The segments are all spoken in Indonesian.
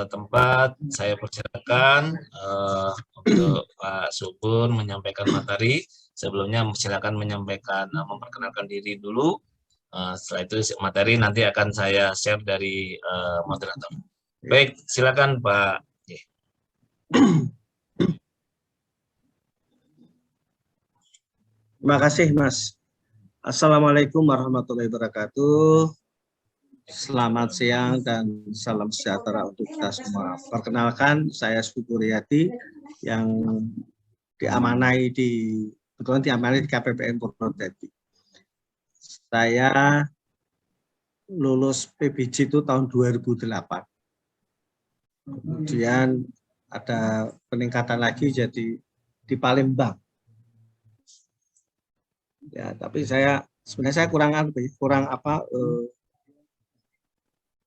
tempat. Saya persilakan untuk Pak Subur menyampaikan materi. Sebelumnya silakan menyampaikan, memperkenalkan diri dulu. Setelah itu materi nanti akan saya share dari moderator. Baik, silakan Pak. Terima kasih Mas. Assalamualaikum warahmatullahi wabarakatuh. Selamat siang dan salam sejahtera untuk kita semua. Perkenalkan, saya Subur Riyadi yang kebetulan diamanai di KPPN Purwodadi. Saya lulus PBJ itu tahun 2008. Kemudian ada peningkatan lagi jadi di Palembang. Ya, tapi sebenarnya saya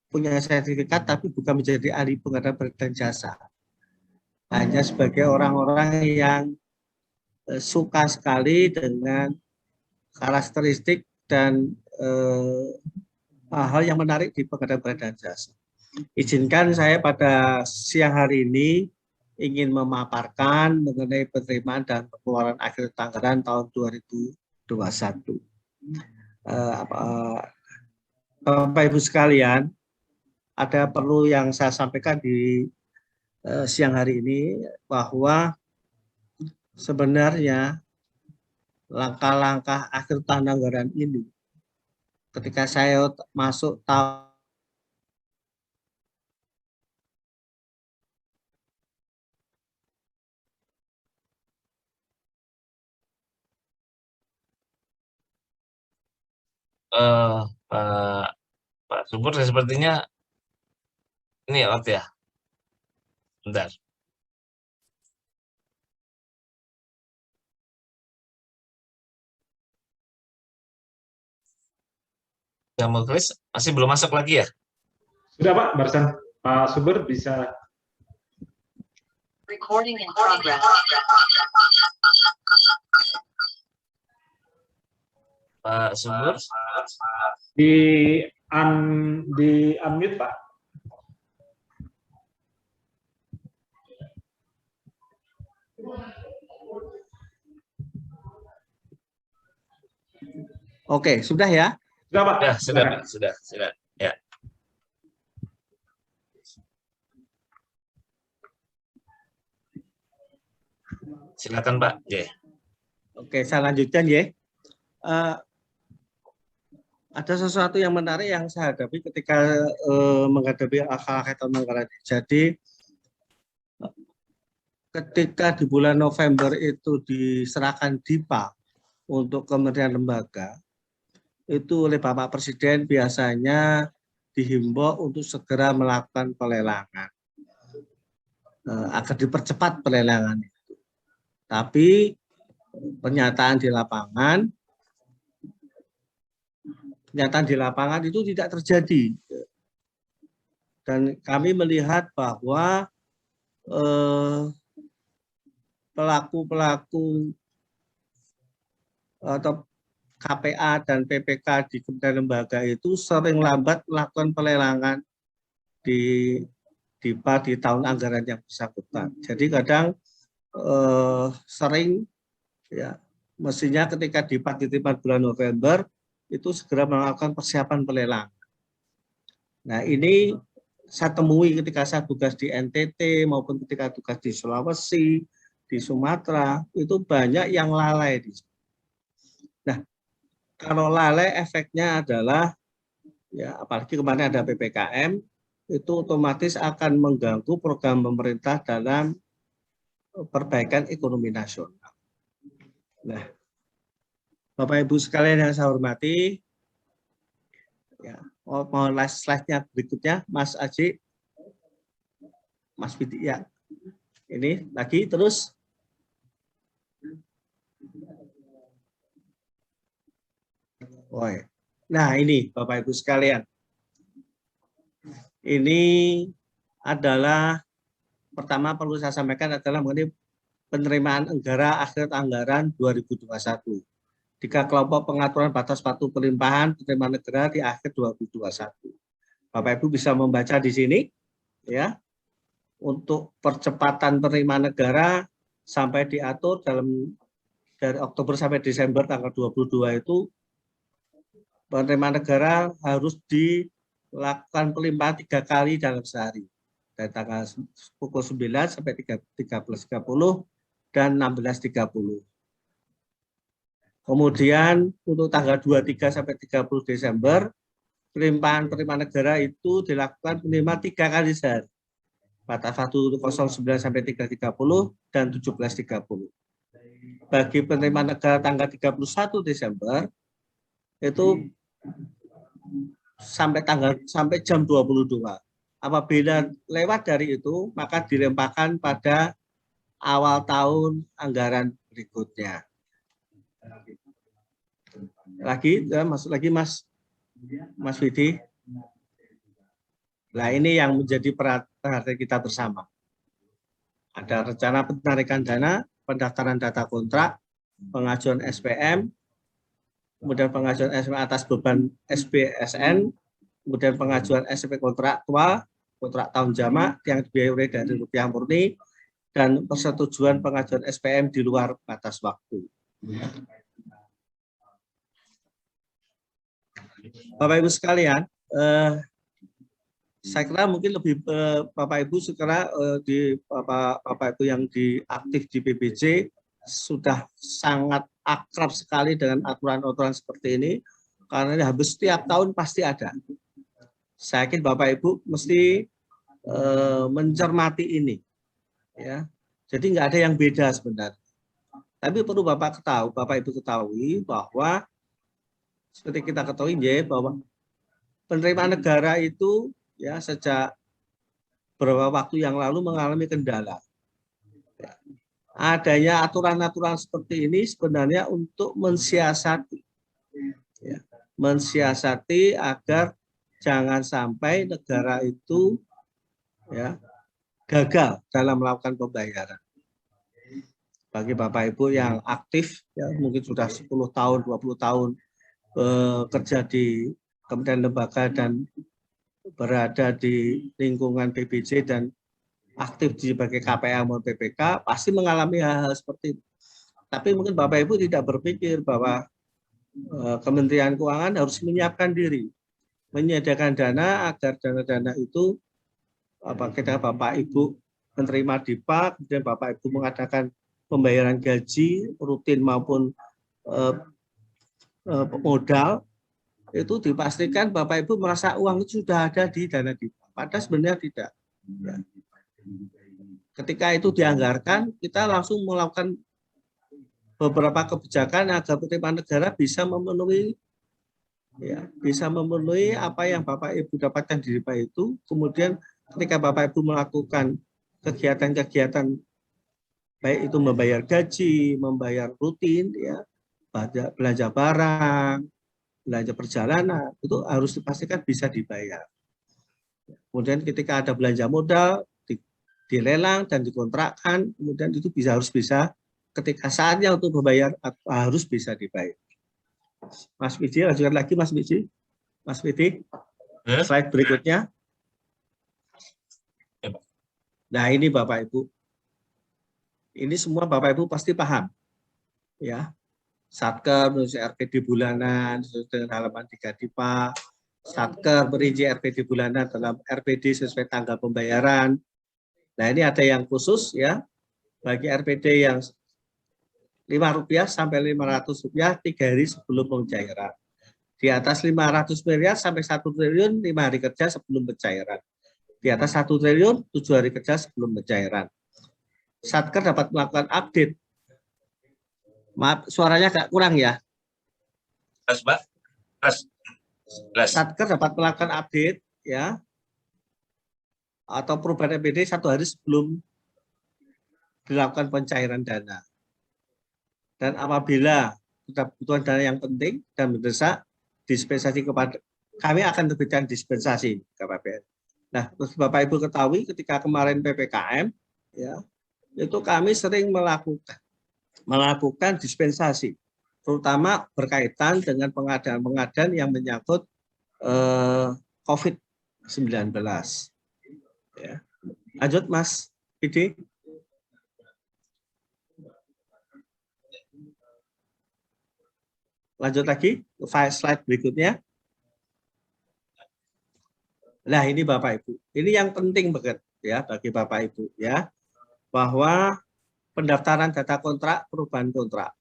punya sertifikat tapi bukan menjadi ahli pengadaan barang dan jasa. Hanya sebagai orang-orang yang suka sekali dengan karakteristik dan hal yang menarik di pengadaan barang dan jasa. Izinkan saya pada siang hari ini ingin memaparkan mengenai penerimaan dan pengeluaran akhir anggaran tahun 2021. Bapak Ibu sekalian, ada perlu yang saya sampaikan di siang hari ini bahwa sebenarnya langkah-langkah akhir tahun anggaran ini ketika saya masuk tahun Pak Subur sepertinya ini out ya. Bentar. Yang Chris masih belum masuk lagi ya? Sudah Pak, barusan Pak Subur bisa. Recording in progress. Pak Subur Di unmute Pak. Oke, sudah ya? Sudah Pak. Ya, sudah. Ya. Silakan Pak. Oke, saya lanjutkan ya. Ada sesuatu yang menarik yang saya hadapi ketika menghadapi akal-akal tahun anggaran. Jadi ketika di bulan November itu diserahkan DIPA untuk kementerian lembaga, itu oleh Bapak Presiden biasanya dihimbau untuk segera melakukan pelelangan agar dipercepat pelelangan itu. Tapi kenyataan di lapangan itu tidak terjadi. Dan kami melihat bahwa pelaku-pelaku atau KPA dan PPK di kementerian lembaga itu sering lambat melakukan pelelangan di DIPA di tahun anggaran yang bersangkutan. Jadi kadang sering ya mestinya ketika DIPA dititipan bulan November itu segera melakukan persiapan pelelangan. Nah, ini saya temui ketika saya tugas di NTT maupun ketika tugas di Sulawesi, di Sumatera, itu banyak yang lalai. Nah, kalau lalai efeknya adalah, ya apalagi kemarin ada PPKM, itu otomatis akan mengganggu program pemerintah dalam perbaikan ekonomi nasional. Nah, Bapak Ibu sekalian yang saya hormati, ya, mohon slide-nya berikutnya, Mas Aji, Mas Bidi, ya. Ini lagi terus. Nah, ini Bapak Ibu sekalian. Ini adalah pertama perlu saya sampaikan adalah mengenai penerimaan negara akhir anggaran 2021. 3 kelompok pengaturan batas waktu pelimpahan penerimaan negara di akhir 2021. Bapak Ibu bisa membaca di sini, ya. untuk percepatan penerimaan negara sampai diatur dari Oktober sampai Desember tanggal 22 itu penerimaan negara harus dilakukan pelimpahan 3 kali dalam sehari. Dari tanggal pukul 9 sampai 13.30 dan 16.30. Kemudian untuk tanggal 23 sampai 30 Desember, pelimpahan penerimaan negara itu dilakukan minimal 3 kali sehari. Batas waktu 09 sampai 3.30 dan 17.30. Bagi penerimaan negara tanggal 31 Desember, itu sampai jam 22. Apabila lewat dari itu, maka dilempahkan pada awal tahun anggaran berikutnya. Masuk lagi Mas Widi. Nah, ini yang menjadi perhatian kita bersama. Ada rencana penarikan dana, pendaftaran data kontrak, pengajuan SPM, kemudian pengajuan SPM atas beban SBSN, kemudian pengajuan SPP kontraktual, kontrak tahun jamak yang dibiayai dari rupiah murni, dan persetujuan pengajuan SPM di luar batas waktu. Bapak Ibu sekalian, saya kira mungkin lebih Bapak Ibu sekarang di Bapak Ibu yang aktif di PBJ sudah sangat akrab sekali dengan aturan-aturan seperti ini, karena ini hampir setiap tahun pasti ada. Saya yakin Bapak Ibu mesti mencermati ini, ya. Jadi nggak ada yang beda sebenarnya. Tapi perlu Bapak Ibu ketahui bahwa seperti kita ketahui ya, bahwa penerimaan negara itu ya sejak beberapa waktu yang lalu mengalami kendala. Adanya aturan-aturan seperti ini sebenarnya untuk mensiasati, ya, mensiasati agar jangan sampai negara itu ya gagal dalam melakukan pembayaran. Bagi Bapak Ibu yang aktif, ya mungkin sudah 10 tahun, 20 tahun kerja di Kementerian Lembaga dan berada di lingkungan PBJ dan aktif sebagai KPA maupun PPK, pasti mengalami hal-hal seperti itu. Tapi mungkin Bapak Ibu tidak berpikir bahwa Kementerian Keuangan harus menyiapkan diri, menyediakan dana agar dana-dana itu ketika Bapak Ibu menerima DIPA, kemudian Bapak Ibu mengadakan pembayaran gaji rutin maupun modal, itu dipastikan Bapak Ibu merasa uang itu sudah ada di dana DIPA. Padahal sebenarnya tidak. Ya. Ketika itu dianggarkan, kita langsung melakukan beberapa kebijakan agar penerimaan negara bisa memenuhi, ya, bisa memenuhi apa yang Bapak Ibu dapatkan di DIPA itu. Kemudian ketika Bapak Ibu melakukan kegiatan-kegiatan, baik itu membayar gaji, membayar rutin, ya, belanja barang, belanja perjalanan, itu harus dipastikan bisa dibayar. Kemudian ketika ada belanja modal, dilelang dan dikontrakkan, kemudian itu harus bisa ketika saatnya untuk membayar harus bisa dibayar. Mas Widi, lanjutkan lagi Mas Widi. Mas Widi, slide berikutnya. Nah ini Bapak Ibu, ini semua Bapak Ibu pasti paham, ya. Satker menulis RPD bulanan dengan halaman 3 DIPA, Satker merinci RPD bulanan dalam RPD sesuai tanggal pembayaran. Nah ini ada yang khusus ya, bagi RPD yang Rp5 sampai Rp500 3 hari sebelum pencairan. Di atas 500 miliar sampai 1 triliun 5 hari kerja sebelum pencairan. Di atas 1 triliun 7 hari kerja sebelum pencairan. Satker dapat melakukan update. Maaf, suaranya agak kurang ya. Pak. Satker dapat melakukan update ya, atau perubahan RPD 1 hari sebelum dilakukan pencairan dana. Dan apabila kebutuhan dana yang penting dan mendesak, dispensasi kepada kami akan terbitkan dispensasi KPPN. Nah, Bapak Ibu ketahui ketika kemarin PPKM, ya, itu kami sering melakukan dispensasi, terutama berkaitan dengan pengadaan yang menyangkut COVID-19. Ya. Lanjut Mas Pidi. Lanjut lagi ke slide berikutnya. Nah, ini Bapak Ibu. Ini yang penting banget ya bagi Bapak Ibu ya, bahwa pendaftaran data kontrak, perubahan kontrak.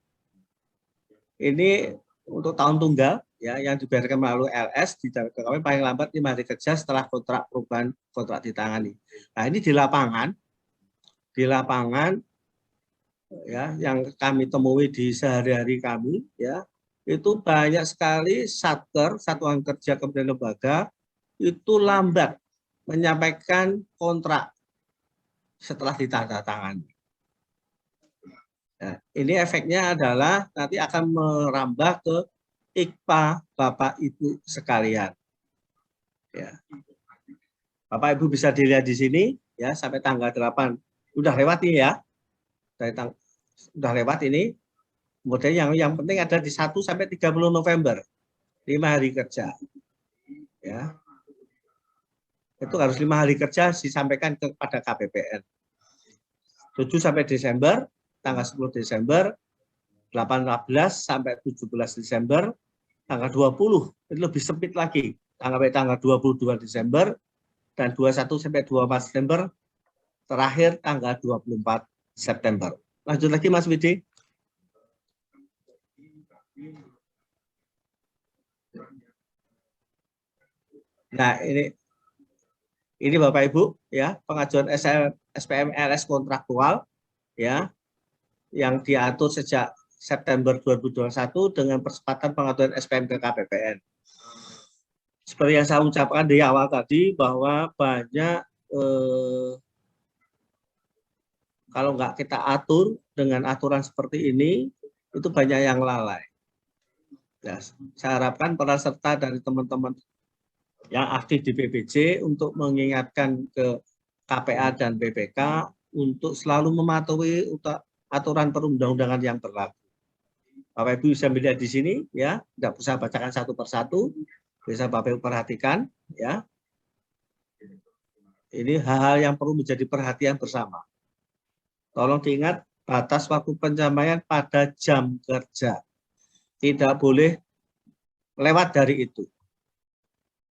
Ini untuk tahun tunggal ya yang dibayarkan melalui LS di KPP paling lambat 5 hari kerja setelah kontrak perubahan kontrak ditangani. Nah, ini di lapangan ya yang kami temui di sehari-hari kami ya, itu banyak sekali satker, satuan kerja kementerian lembaga itu lambat menyampaikan kontrak setelah ditandatangani. Nah, ini efeknya adalah nanti akan merambah ke IKPA Bapak Ibu sekalian. Ya. Bapak Ibu bisa dilihat di sini ya sampai tanggal 8. Udah lewat nih ya. Udah lewat ini. Kemudian yang penting ada di 1 sampai 30 November. 5 hari kerja. Ya. Itu harus 5 hari kerja disampaikan kepada KPPN. 7 sampai Desember, tanggal 10 Desember, 18 sampai 17 Desember, tanggal 20, itu lebih sempit lagi, tanggal 22 Desember, dan 21 sampai 24 Desember, terakhir tanggal 24 September. Lanjut lagi Mas Widi. Nah, ini Bapak Ibu ya, pengajuan SPM LS kontraktual ya yang diatur sejak September 2021 dengan percepatan pengajuan SPM ke KPPN. Seperti yang saya ucapkan di awal tadi bahwa banyak kalau nggak kita atur dengan aturan seperti ini, itu banyak yang lalai. Ya, saya harapkan peran serta dari teman-teman yang aktif di BPJ untuk mengingatkan ke KPA dan BPK untuk selalu mematuhi aturan perundang-undangan yang berlaku. Bapak Ibu bisa melihat di sini ya, tidak usah bacakan satu persatu, bisa Bapak Ibu perhatikan ya. Ini hal-hal yang perlu menjadi perhatian bersama. Tolong diingat batas waktu pencapaian pada jam kerja. Tidak boleh lewat dari itu.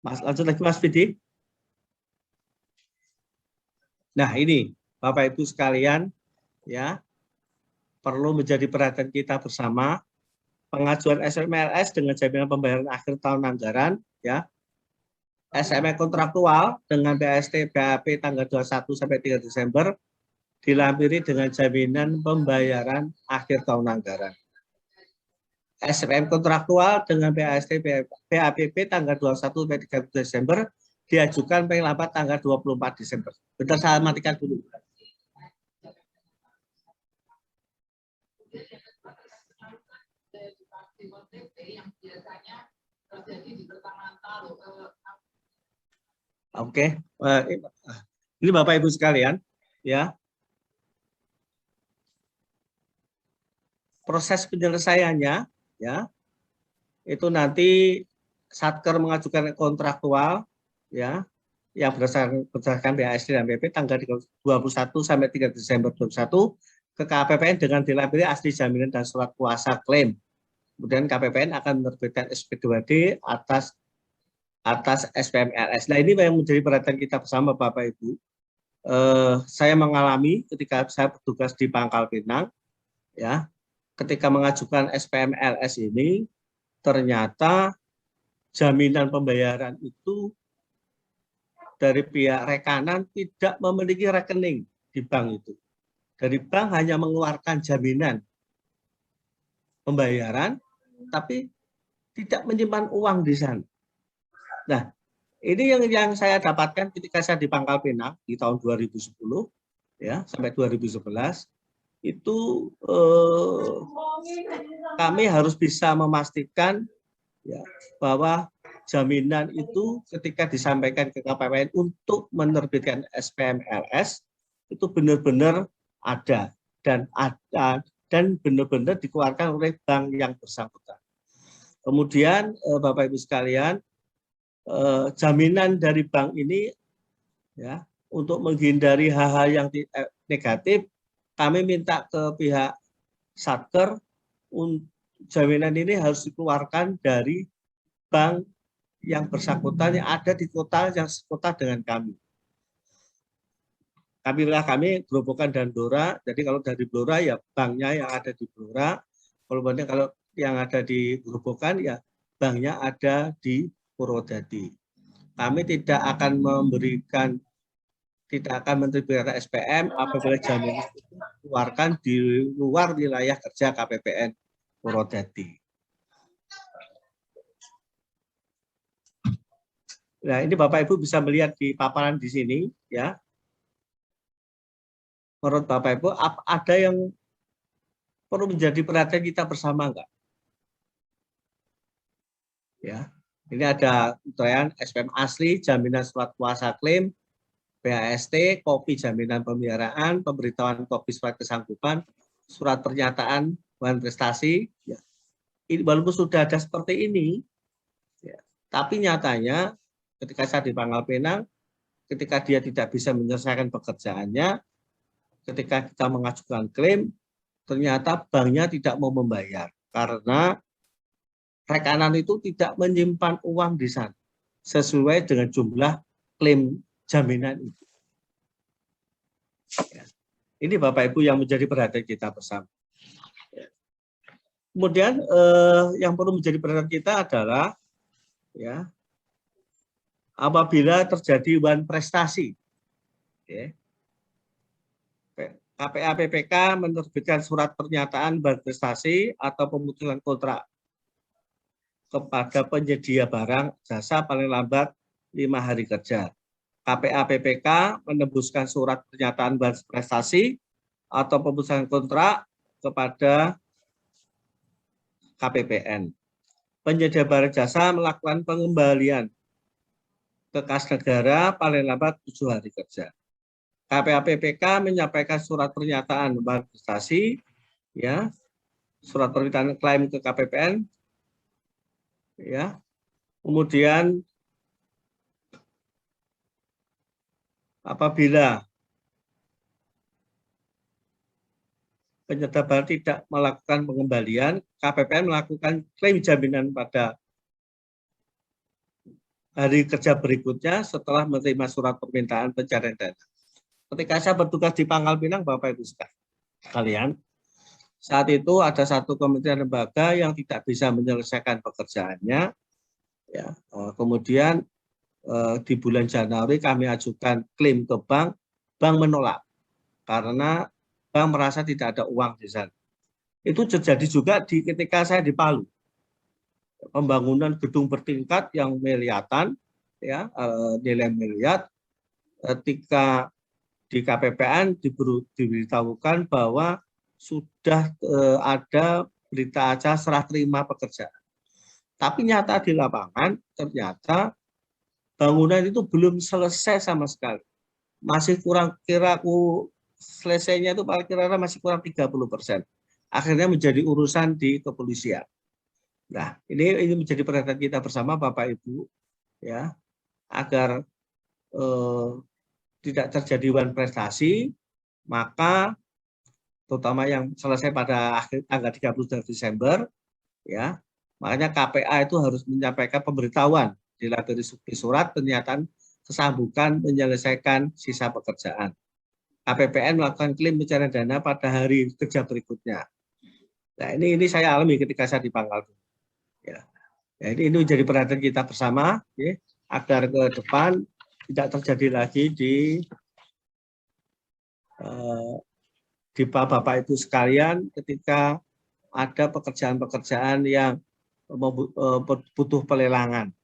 Mas, lanjut lagi Mas Vidi. Nah, ini Bapak Ibu sekalian ya, perlu menjadi perhatian kita bersama. Pengajuan SMLS dengan jaminan pembayaran akhir tahun anggaran ya. SME kontraktual dengan BAST BAP tanggal 21 sampai 3 Desember dilampiri dengan jaminan pembayaran akhir tahun anggaran. SMM kontraktual dengan BAST BAPP tanggal 21 sampai 30 Desember diajukan paling lambat tanggal 24 Desember. Bentar saya matikan dulu. Oke, ini Bapak Ibu sekalian, ya. Proses penyelesaiannya, ya, itu nanti Satker mengajukan kontraktual, ya, yang berdasarkan BASD dan BP tanggal 21 sampai 3 Desember 2021 ke KPPN dengan dilampiri asli jaminan dan surat kuasa klaim. Kemudian KPPN akan menerbitkan SP2D atas SPM LS. Nah, ini yang menjadi perhatian kita bersama Bapak Ibu. Saya mengalami ketika saya bertugas di Pangkal Pinang, ya, ketika mengajukan SPM LS ini, ternyata jaminan pembayaran itu dari pihak rekanan tidak memiliki rekening di bank itu. Dari bank hanya mengeluarkan jaminan pembayaran, tapi tidak menyimpan uang di sana. Nah, ini yang saya dapatkan ketika saya di Pangkal Pinang di tahun 2010 ya sampai 2011 itu kami harus bisa memastikan ya, bahwa jaminan itu ketika disampaikan ke KPPN untuk menerbitkan SPM LS itu benar-benar ada dan benar-benar dikeluarkan oleh bank yang bersangkutan. Kemudian Bapak Ibu sekalian, jaminan dari bank ini ya untuk menghindari hal-hal yang negatif, kami minta ke pihak Satker, jaminan ini harus dikeluarkan dari bank yang bersangkutan yang ada di kota yang sekota dengan kami. Kami Gerobokan dan Blora, jadi kalau dari Blora ya banknya yang ada di Blora, kalau yang ada di Gerobokan ya banknya ada di Purwodadi. Kami tidak akan menerbitkan SPM apabila jaminan itu dikeluarkan di luar wilayah kerja KPPN Purwodadi. Nah, ini Bapak Ibu bisa melihat di paparan di sini, ya. Menurut Bapak Ibu, ada yang perlu menjadi perhatian kita bersama enggak? Ya, ini ada uraian SPM asli, jaminan surat kuasa klaim, BHST, kopi jaminan pemeliharaan, pemberitahuan kopi surat kesanggupan, surat pernyataan bahan prestasi. Ya. Ini walaupun sudah ada seperti ini, ya, tapi nyatanya ketika saya di Pangkal Pinang, ketika dia tidak bisa menyelesaikan pekerjaannya, ketika kita mengajukan klaim, ternyata banknya tidak mau membayar karena rekanan itu tidak menyimpan uang di sana sesuai dengan jumlah klaim jaminan itu. Ya. Ini Bapak Ibu yang menjadi perhatian kita bersama. Ya. Kemudian yang perlu menjadi perhatian kita adalah ya apabila terjadi wan prestasi. Ya. KPA PPK menerbitkan surat pernyataan wan prestasi atau pemutusan kontrak kepada penyedia barang jasa paling lambat 5 hari kerja. KPA PPK menembuskan surat pernyataan bahan prestasi atau pemutusan kontrak kepada KPPN. Penyedia barang jasa melakukan pengembalian ke kas negara paling lambat 7 hari kerja. KPA PPK menyampaikan surat pernyataan bahan prestasi, ya, surat permintaan klaim ke KPPN, ya, kemudian apabila penyedia barang tidak melakukan pengembalian, KPPN melakukan klaim jaminan pada hari kerja berikutnya setelah menerima surat permintaan pencarian dana. Ketika saya bertugas di Pangkal Pinang, Bapak Ibu sekalian, saat itu ada satu kementerian lembaga yang tidak bisa menyelesaikan pekerjaannya. Ya, kemudian di bulan Januari kami ajukan klaim ke bank menolak karena bank merasa tidak ada uang di sana. Itu terjadi juga ketika saya di Palu, pembangunan gedung bertingkat yang miliaran, ya, nilai miliar. Ketika di KPPN diberitahukan bahwa sudah ada berita acara serah terima pekerjaan. Tapi nyata di lapangan ternyata bangunan itu belum selesai sama sekali. Masih kurang, selesainya itu kira-kira masih kurang 30%. Akhirnya menjadi urusan di kepolisian. Nah, ini menjadi perhatian kita bersama Bapak Ibu, ya, agar tidak terjadi wan prestasi, maka terutama yang selesai pada tanggal 30 Desember, ya, makanya KPA itu harus menyampaikan pemberitahuan dilabeli surat pernyataan kesanggupan menyelesaikan sisa pekerjaan. KPPN melakukan klaim pencarian dana pada hari kerja berikutnya. Nah, ini saya alami ketika saya di Pangkal. Ya. Ya, ini menjadi perhatian kita bersama, ya, agar ke depan tidak terjadi lagi di Bapak Ibu sekalian ketika ada pekerjaan-pekerjaan yang butuh pelelangan.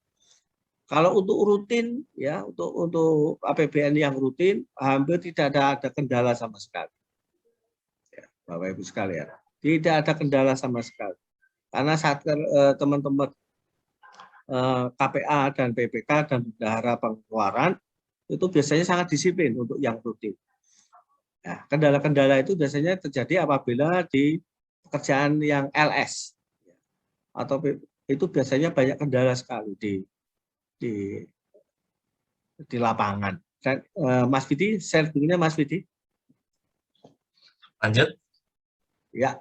Kalau untuk rutin, ya, untuk APBN yang rutin, hampir tidak ada kendala sama sekali. Ya, Bapak Ibu sekalian, tidak ada kendala sama sekali. Karena saat teman-teman KPA dan PPK dan bendahara pengeluaran itu biasanya sangat disiplin untuk yang rutin. Nah, kendala-kendala itu biasanya terjadi apabila di pekerjaan yang LS atau itu biasanya banyak kendala sekali di lapangan. Mas Vidi, share dulunya Mas Vidi. Lanjut. Ya.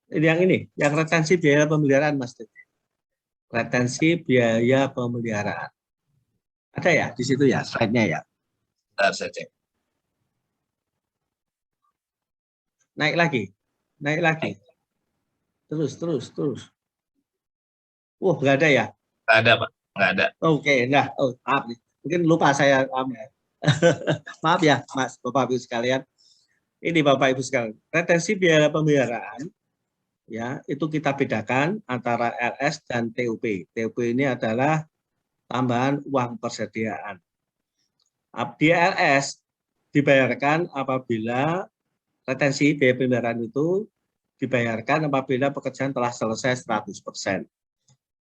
Yang retensi biaya pemeliharaan, Mas. Retensi biaya pemeliharaan. Ada ya di situ ya, slide-nya ya. Bentar saya cek. Naik lagi. Terus. Wah, nggak ada ya? Nggak ada, Pak. Nggak ada. Oke, nah, maaf nih. Mungkin lupa saya. Maaf ya, Mas, Bapak Ibu sekalian. Ini Bapak Ibu sekalian, retensi biaya pemeliharaan ya, itu kita bedakan antara LS dan TUP. TUP ini adalah tambahan uang persediaan. Di LS dibayarkan apabila retensi biaya pemeliharaan itu dibayarkan apabila pekerjaan telah selesai 100%.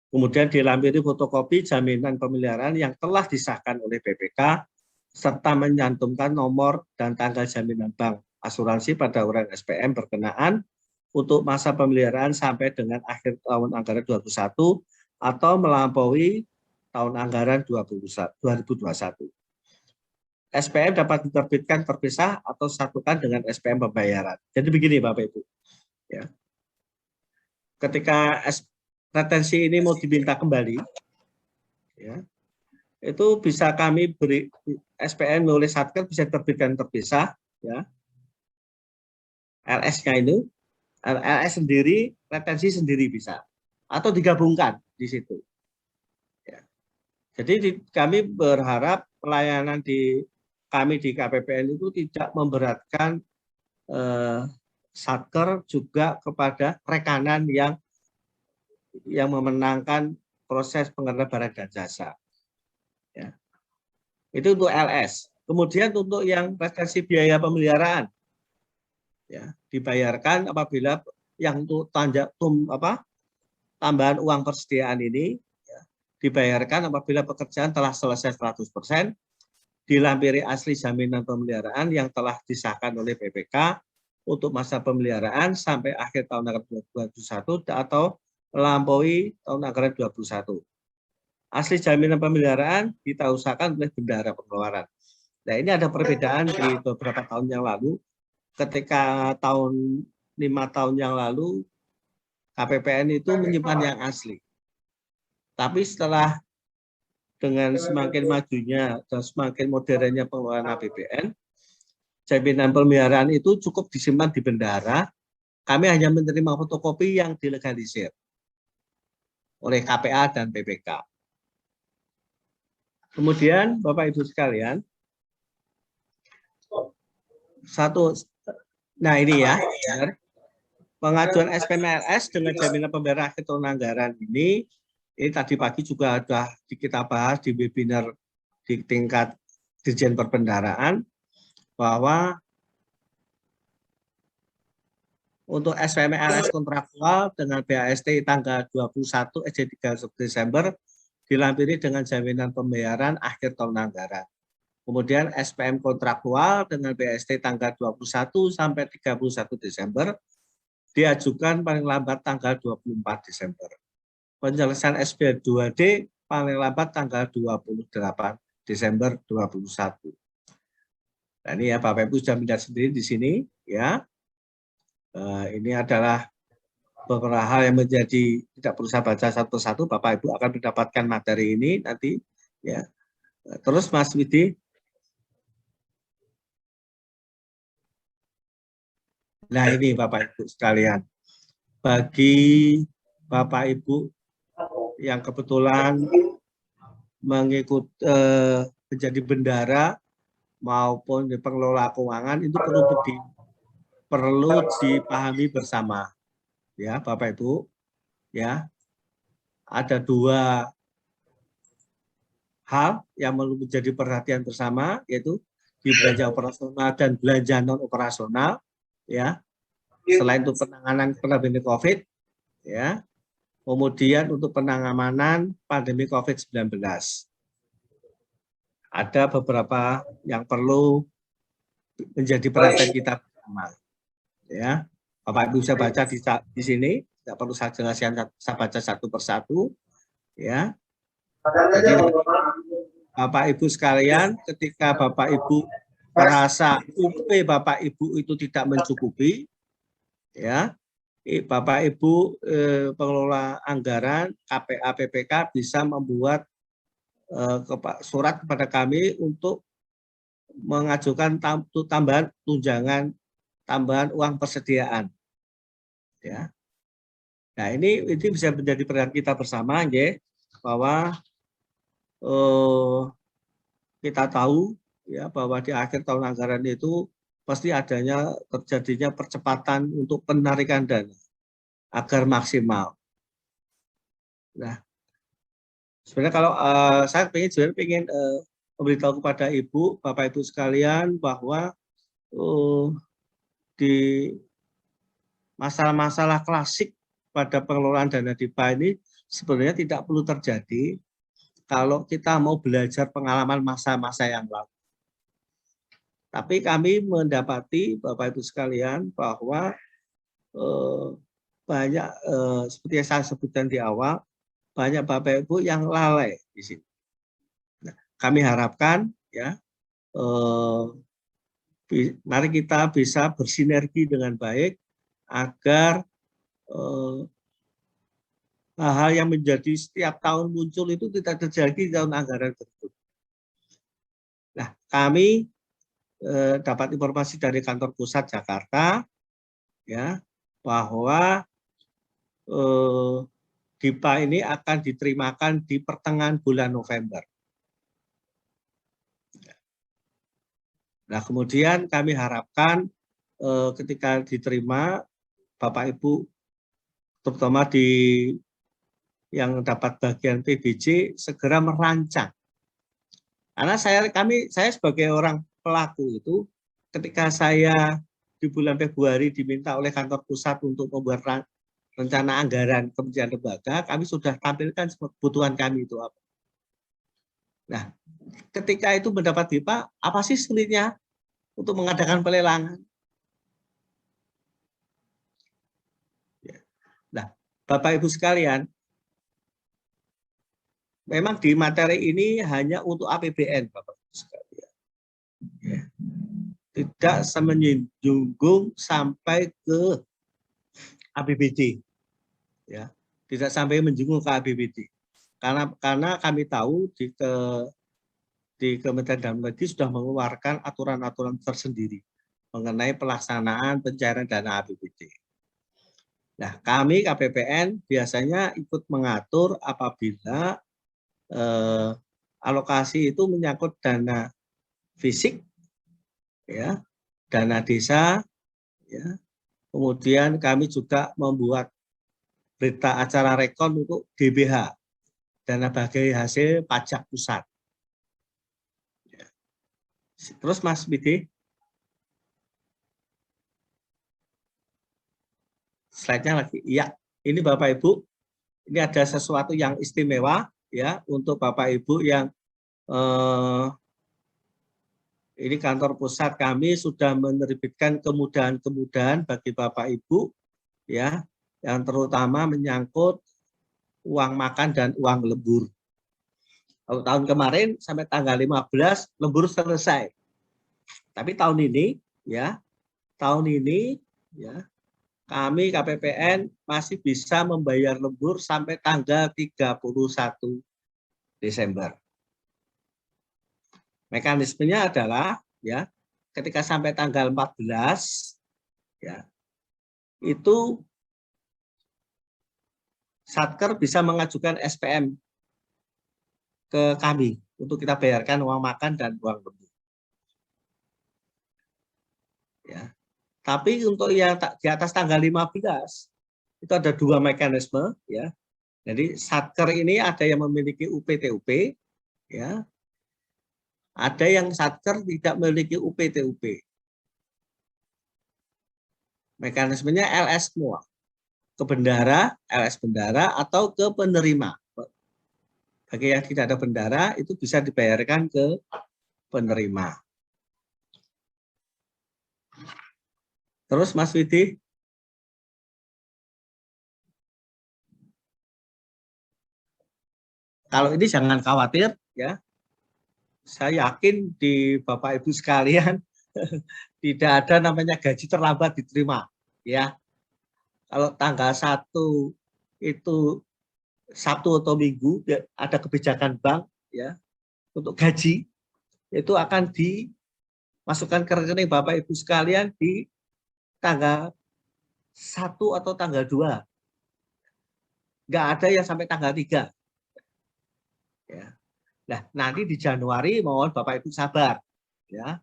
Kemudian dilampiri fotokopi jaminan pemeliharaan yang telah disahkan oleh BPK serta menyantumkan nomor dan tanggal jaminan bank asuransi pada uraian SPM berkenaan untuk masa pemeliharaan sampai dengan akhir tahun anggaran 2021 atau melampaui tahun anggaran 2021. SPM dapat diterbitkan terpisah atau satukan dengan SPM pembayaran. Jadi begini Bapak Ibu. Ya. Ketika retensi ini mau diminta kembali, ya, itu bisa kami beri SPM oleh Satker bisa diterbitkan terpisah, ya. LS-nya itu, LS sendiri, retensi sendiri bisa, atau digabungkan di situ. Ya. Jadi kami berharap pelayanan kami di KPPN itu tidak memberatkan Satker juga kepada rekanan yang memenangkan proses pengadaan barang dan jasa. Ya. Itu untuk LS. Kemudian untuk yang retensi biaya pemeliharaan, ya, dibayarkan apabila yang untuk tambahan uang persediaan ini ya, dibayarkan apabila pekerjaan telah selesai 100%, dilampiri asli jaminan pemeliharaan yang telah disahkan oleh BPK untuk masa pemeliharaan sampai akhir tahun anggaran 2021 atau melampaui tahun anggaran 2021. Asli jaminan pemeliharaan kita usahakan oleh bendahara pengeluaran. Nah, ini ada perbedaan di beberapa tahun yang lalu. Ketika 5 tahun yang lalu, KPPN itu menyimpan yang asli. Tapi setelah dengan semakin majunya dan semakin modernnya pengeluaran APBN, jaminan pemeliharaan itu cukup disimpan di bendahara. Kami hanya menerima fotokopi yang dilegalisir oleh KPA dan PPK. Kemudian Bapak Ibu sekalian, ini ya, pengajuan SPMLS dengan jaminan pembayaran akhir tahun anggaran ini tadi pagi juga sudah kita bahas di webinar di tingkat Dirjen Perbendaharaan bahwa untuk SPMLS kontraktual dengan BAST tanggal 21 30 Desember dilampiri dengan jaminan pembayaran akhir tahun anggaran. Kemudian SPM kontraktual dengan BAST tanggal 21 sampai 31 Desember diajukan paling lambat tanggal 24 Desember. Penyelesaian SP 2D paling lambat tanggal 28 Desember 2021. Nah, ini ya Bapak Ibu sudah melihat sendiri di sini ya. Ini adalah beberapa hal yang menjadi tidak perlu saya baca satu persatu. Bapak Ibu akan mendapatkan materi ini nanti ya. Terus Mas Widi. Nah, ini Bapak Ibu sekalian. Bagi Bapak Ibu yang kebetulan menjadi bendahara maupun di pengelola keuangan itu perlu dipahami bersama ya Bapak Ibu ya. Ada dua hal yang perlu menjadi perhatian bersama, yaitu di belanja operasional dan belanja non operasional ya. Selain untuk penanganan pandemi COVID ya. Kemudian untuk penanganan pandemi COVID-19. Ada beberapa yang perlu menjadi perhatian kita bersama. Ya, Bapak Ibu bisa baca di sini Tidak perlu saya jelaskan, saya baca satu persatu. Ya. Jadi Bapak Ibu sekalian, ketika Bapak Ibu merasa UP Bapak Ibu itu tidak mencukupi, ya, Bapak Ibu pengelola anggaran KPA PPK bisa membuat surat kepada kami untuk mengajukan tambahan tunjangan, tambahan uang persediaan. Ya. Nah, ini bisa menjadi perhatian kita bersama, ya, bahwa kita tahu ya bahwa di akhir tahun anggaran itu pasti terjadinya percepatan untuk penarikan dana agar maksimal. Nah, sebenarnya kalau saya ingin memberitahu kepada Ibu, Bapak Ibu sekalian bahwa di masalah-masalah klasik pada pengelolaan dana DIPA ini sebenarnya tidak perlu terjadi kalau kita mau belajar pengalaman masa-masa yang lalu. Tapi kami mendapati Bapak Ibu sekalian bahwa banyak seperti yang saya sebutkan di awal, banyak Bapak Ibu yang lalai di sini. Nah, kami harapkan ya mari kita bisa bersinergi dengan baik agar hal-hal yang menjadi setiap tahun muncul itu tidak terjadi di tahun anggaran berikut. Nah, kami dapat informasi dari kantor pusat Jakarta ya bahwa DIPA ini akan diterimakan di pertengahan bulan November. Nah, kemudian kami harapkan ketika diterima Bapak Ibu terutama yang dapat bagian PBJ segera merancang. Karena saya sebagai orang pelaku itu ketika saya di bulan Februari diminta oleh kantor pusat untuk membuat rencana anggaran Kementerian Lembaga, kami sudah tampilkan kebutuhan kami itu apa. Nah, ketika itu mendapat DIPA, apa sih sulitnya untuk mengadakan pelelangan? Nah, Bapak Ibu sekalian, memang di materi ini hanya untuk APBN, Bapak Ibu sekalian. Ya. Tidak menyinggung sampai ke APBD. Ya, tidak sampai menyinggung ke APBD. Karena kami tahu di Kementerian Dalam Negeri sudah mengeluarkan aturan-aturan tersendiri mengenai pelaksanaan pencairan dana APBD. Nah, kami KPPN biasanya ikut mengatur apabila alokasi itu menyangkut dana fisik, ya, dana desa, ya. Kemudian kami juga membuat berita acara rekon untuk DBH, dana bagi hasil pajak pusat. Ya. Terus Mas Bidi, slide-nya lagi. Ya, ini Bapak Ibu, ini ada sesuatu yang istimewa ya untuk Bapak Ibu yang ini kantor pusat kami sudah menerbitkan kemudahan-kemudahan bagi Bapak Ibu ya, yang terutama menyangkut uang makan dan uang lembur. Kalau tahun kemarin sampai tanggal 15 lembur selesai. Tapi tahun ini ya, kami KPPN masih bisa membayar lembur sampai tanggal 31 Desember. Mekanismenya adalah ya ketika sampai tanggal 14 ya itu Satker bisa mengajukan SPM ke kami untuk kita bayarkan uang makan dan uang lembur. Ya. Tapi untuk yang di atas tanggal 15 itu ada dua mekanisme ya. Jadi Satker ini ada yang memiliki UPTUP ya. Ada yang Satker tidak memiliki UPTUP. Mekanismenya LS semua. Ke bendara, LS bendara, atau ke penerima. Bagi yang tidak ada bendara, itu bisa dibayarkan ke penerima. Terus Mas Widi. kalau ini jangan khawatir ya. Saya yakin di Bapak Ibu sekalian tidak ada namanya gaji terlambat diterima ya. Kalau tanggal 1 itu Sabtu atau Minggu ada kebijakan bank ya untuk gaji itu akan dimasukkan ke rekening Bapak Ibu sekalian di tanggal 1 atau tanggal 2. Nggak ada yang sampai tanggal 3. Ya. Nah, nanti di Januari mohon Bapak Ibu sabar ya.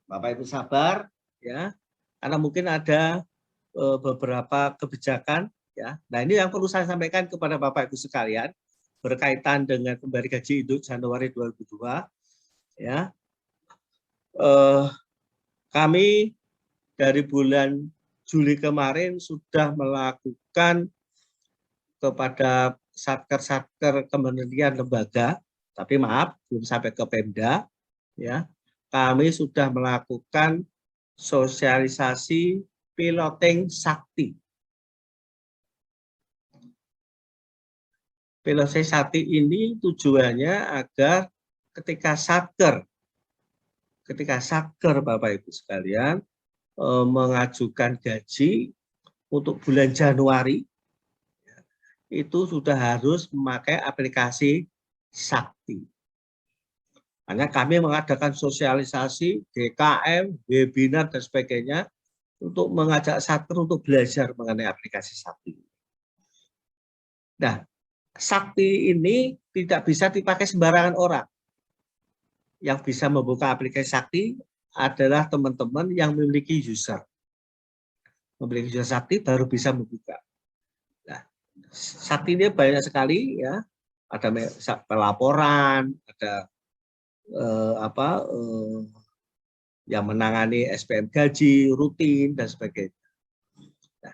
Bapak Ibu sabar ya. Karena mungkin ada beberapa kebijakan ya. Nah, ini yang perlu saya sampaikan kepada Bapak Ibu sekalian berkaitan dengan kembali gaji induk Januari 2002 ya. Kami dari bulan Juli kemarin sudah melakukan kepada satker-satker kementerian lembaga, tapi maaf belum sampai ke Pemda ya. Kami sudah melakukan sosialisasi piloting sakti. Piloting sakti ini tujuannya agar ketika satker Bapak Ibu sekalian mengajukan gaji untuk bulan Januari itu sudah harus memakai aplikasi Sakti. Hanya kami mengadakan sosialisasi, DKM, webinar dan sebagainya untuk mengajak satker untuk belajar mengenai aplikasi Sakti. Nah, Sakti ini tidak bisa dipakai sembarangan orang. Yang bisa membuka aplikasi Sakti adalah teman-teman yang memiliki user. Memiliki user Sakti baru bisa membuka. Nah, Sakti ini banyak sekali ya, ada pelaporan, ada yang menangani SPM gaji rutin dan sebagainya. Nah,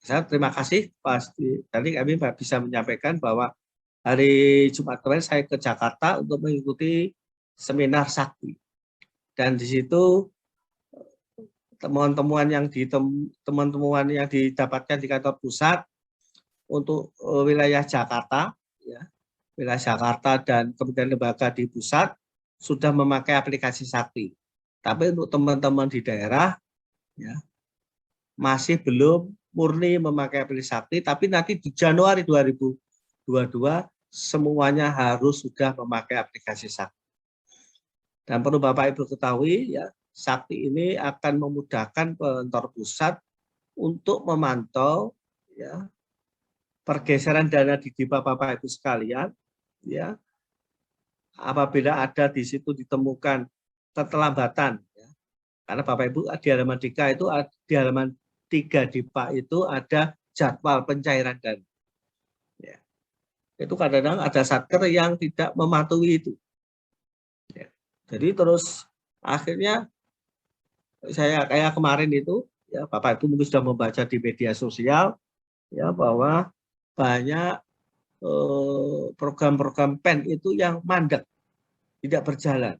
saya terima kasih pasti tadi kami bisa menyampaikan bahwa hari Jumat kemarin saya ke Jakarta untuk mengikuti seminar Sakti dan di situ temuan-temuan yang didapatkan di kantor pusat untuk wilayah Jakarta, ya, wilayah Jakarta dan kemudian lembaga di pusat sudah memakai aplikasi Sakti. Tapi untuk teman-teman di daerah, ya, masih belum murni memakai aplikasi Sakti. Tapi nanti di Januari 2022 semuanya harus sudah memakai aplikasi Sakti. Dan perlu Bapak Ibu ketahui, ya, Sakti ini akan memudahkan kantor pusat untuk memantau, ya, pergeseran dana di DIPA Bapak Ibu sekalian, ya, apabila ada di situ ditemukan keterlambatan, ya, karena Bapak Ibu di halaman 3 itu di halaman 3 DIPA itu ada jadwal pencairan dana. Ya. Itu kadang-kadang ada satker yang tidak mematuhi itu. Ya. Jadi terus akhirnya saya kayak kemarin itu, ya, Bapak Ibu mungkin sudah membaca di media sosial, ya, bahwa banyak program-program PEN itu yang mandek, tidak berjalan.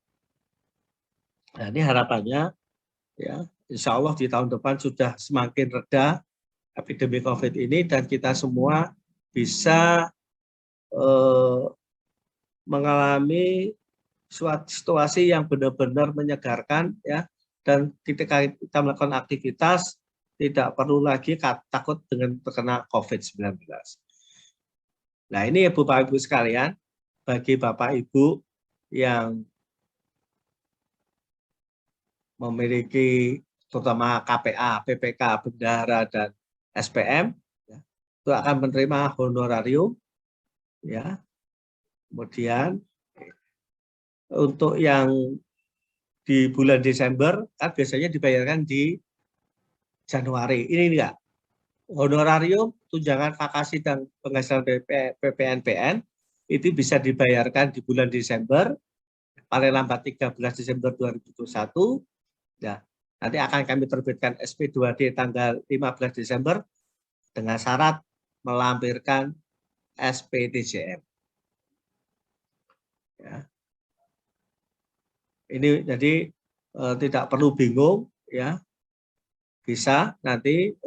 Nah, ini harapannya, ya, insya Allah di tahun depan sudah semakin reda epidemi COVID ini dan kita semua bisa mengalami suatu situasi yang benar-benar menyegarkan, ya, dan ketika kita melakukan aktivitas tidak perlu lagi takut dengan terkena COVID-19. Nah, ini ya Bapak Ibu sekalian, bagi Bapak Ibu yang memiliki terutama KPA, PPK, bendahara, dan SPM, ya, itu akan menerima honorarium, ya. Kemudian untuk yang di bulan Desember kan biasanya dibayarkan di Januari. Ini enggak. Honorarium, tunjangan vakasi dan penghasilan PPNBM itu bisa dibayarkan di bulan Desember, paling lambat 13 Desember 2021. Ya, nanti akan kami terbitkan SP2D tanggal 15 Desember dengan syarat melampirkan SPTJM. Ya. Ini jadi tidak perlu bingung, ya, bisa nanti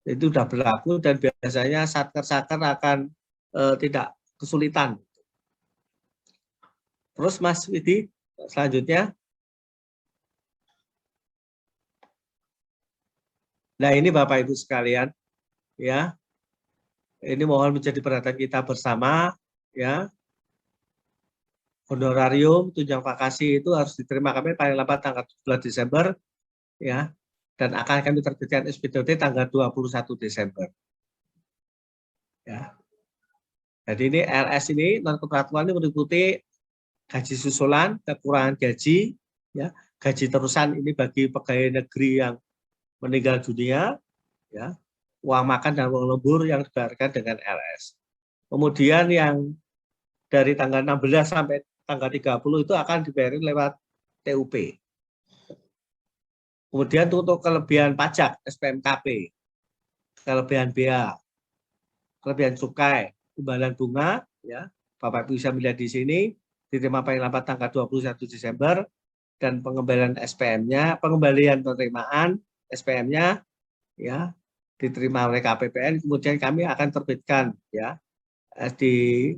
itu sudah berlaku dan biasanya satker-satker akan tidak kesulitan. Terus Mas Widi, selanjutnya. Nah, ini Bapak Ibu sekalian, ya. Ini mohon menjadi perhatian kita bersama, ya. Honorarium tunjang vakasi itu harus diterima kami paling lambat tanggal 17 Desember, ya. Dan akan kami terbitkan SPDOT tanggal 21 Desember. Ya. Jadi ini LS ini non kontraktual ini meliputi gaji susulan, kekurangan gaji, ya, gaji terusan ini bagi pegawai negeri yang meninggal dunia, ya, uang makan dan uang lembur yang dibayarkan dengan LS. Kemudian yang dari tanggal 16 sampai tanggal 30 itu akan dibayarin lewat TUP. Kemudian untuk kelebihan pajak SPMKP, kelebihan bea, kelebihan cukai, imbalan bunga, ya, Bapak Ibu bisa melihat di sini, diterima paling lambat tanggal 21 Desember, dan pengembalian SPM-nya, pengembalian penerimaan SPM-nya, ya, diterima oleh KPPN, kemudian kami akan terbitkan, ya, di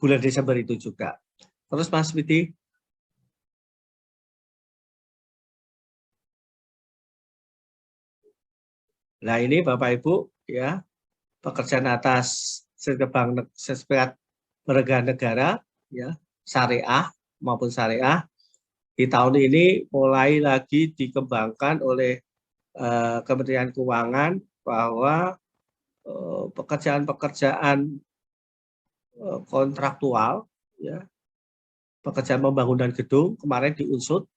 bulan Desember itu juga. Terus Mas Widi. Nah ini Bapak Ibu, ya, pekerjaan atas sertifikat berharga negara, ya, syariah maupun syariah di tahun ini mulai lagi dikembangkan oleh Kementerian Keuangan bahwa pekerjaan-pekerjaan kontraktual, ya, pekerjaan pembangunan gedung kemarin di Unsud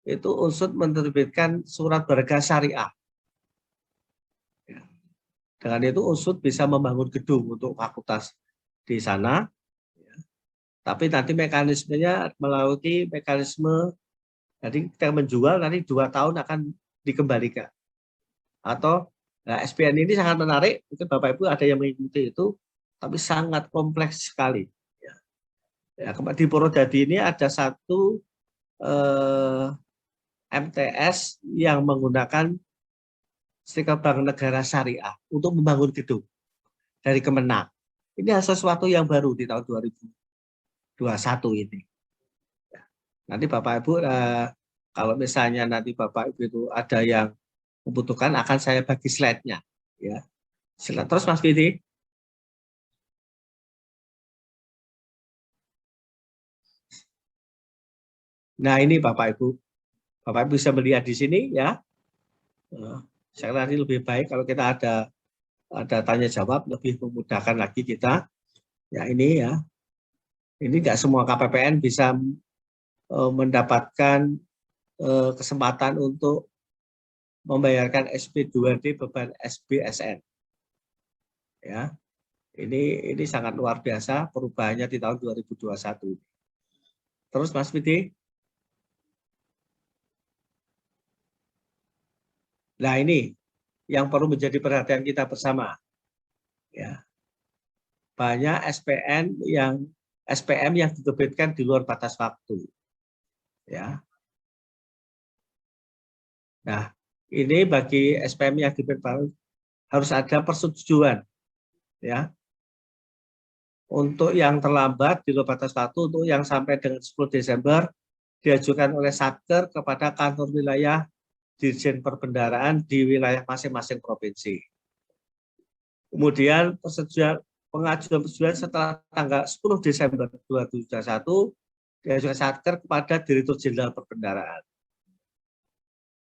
itu Unsud menerbitkan surat berharga syariah. Dengan itu Unsud bisa membangun gedung untuk fakultas di sana. Tapi nanti mekanismenya melalui mekanisme, jadi kita menjual nanti 2 tahun akan dikembalikan. Atau nah, SPN ini sangat menarik, mungkin Bapak Ibu ada yang mengikuti itu, tapi sangat kompleks sekali. Ya, di Purwodadi ini ada satu MTS yang menggunakan Sertifikat Bank Negara Syariah untuk membangun gedung dari Kemenang. Ini sesuatu yang baru di tahun 2021 ini. Nanti Bapak Ibu, kalau misalnya nanti Bapak Ibu itu ada yang membutuhkan, akan saya bagi slide-nya. Ya. Terus Mas Widi. Nah ini Bapak Ibu bisa melihat di sini, ya. Saya nanti lebih baik kalau kita ada tanya jawab, lebih memudahkan lagi kita. Ya ini, ya. Ini nggak semua KPPN bisa mendapatkan kesempatan untuk membayarkan SP2D beban SBSN. Ya. Ini sangat luar biasa perubahannya di tahun 2021. Terus Mas Widi. Nah ini yang perlu menjadi perhatian kita bersama. Ya. Banyak SPM yang diterbitkan di luar batas waktu. Ya. Nah, ini bagi SPM yang diterbitkan harus ada persetujuan. Ya. Untuk yang terlambat di luar batas waktu, untuk yang sampai dengan 10 Desember diajukan oleh Satker kepada kantor wilayah Dirjen Perbendaraan di wilayah masing-masing provinsi. Kemudian pengajuan persetujuan setelah tanggal 10 Desember 2021 diajukan Satker kepada Direktur Jenderal Perbendaraan.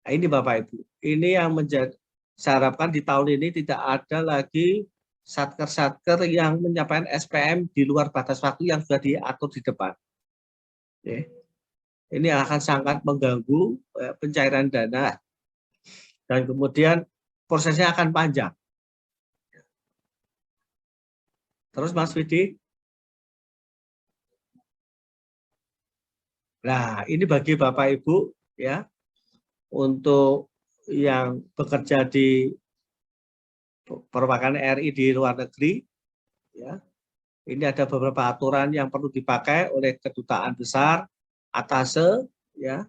Nah, ini Bapak Ibu, ini yang saya harapkan di tahun ini tidak ada lagi Satker-Satker yang menyampaikan SPM di luar batas waktu yang sudah diatur di depan. Oke. Ini akan sangat mengganggu pencairan dana. Dan kemudian prosesnya akan panjang. Terus Mas Widi. Nah, ini bagi Bapak Ibu, ya, untuk yang bekerja di perwakilan RI di luar negeri, ya, ini ada beberapa aturan yang perlu dipakai oleh kedutaan besar, atase, ya,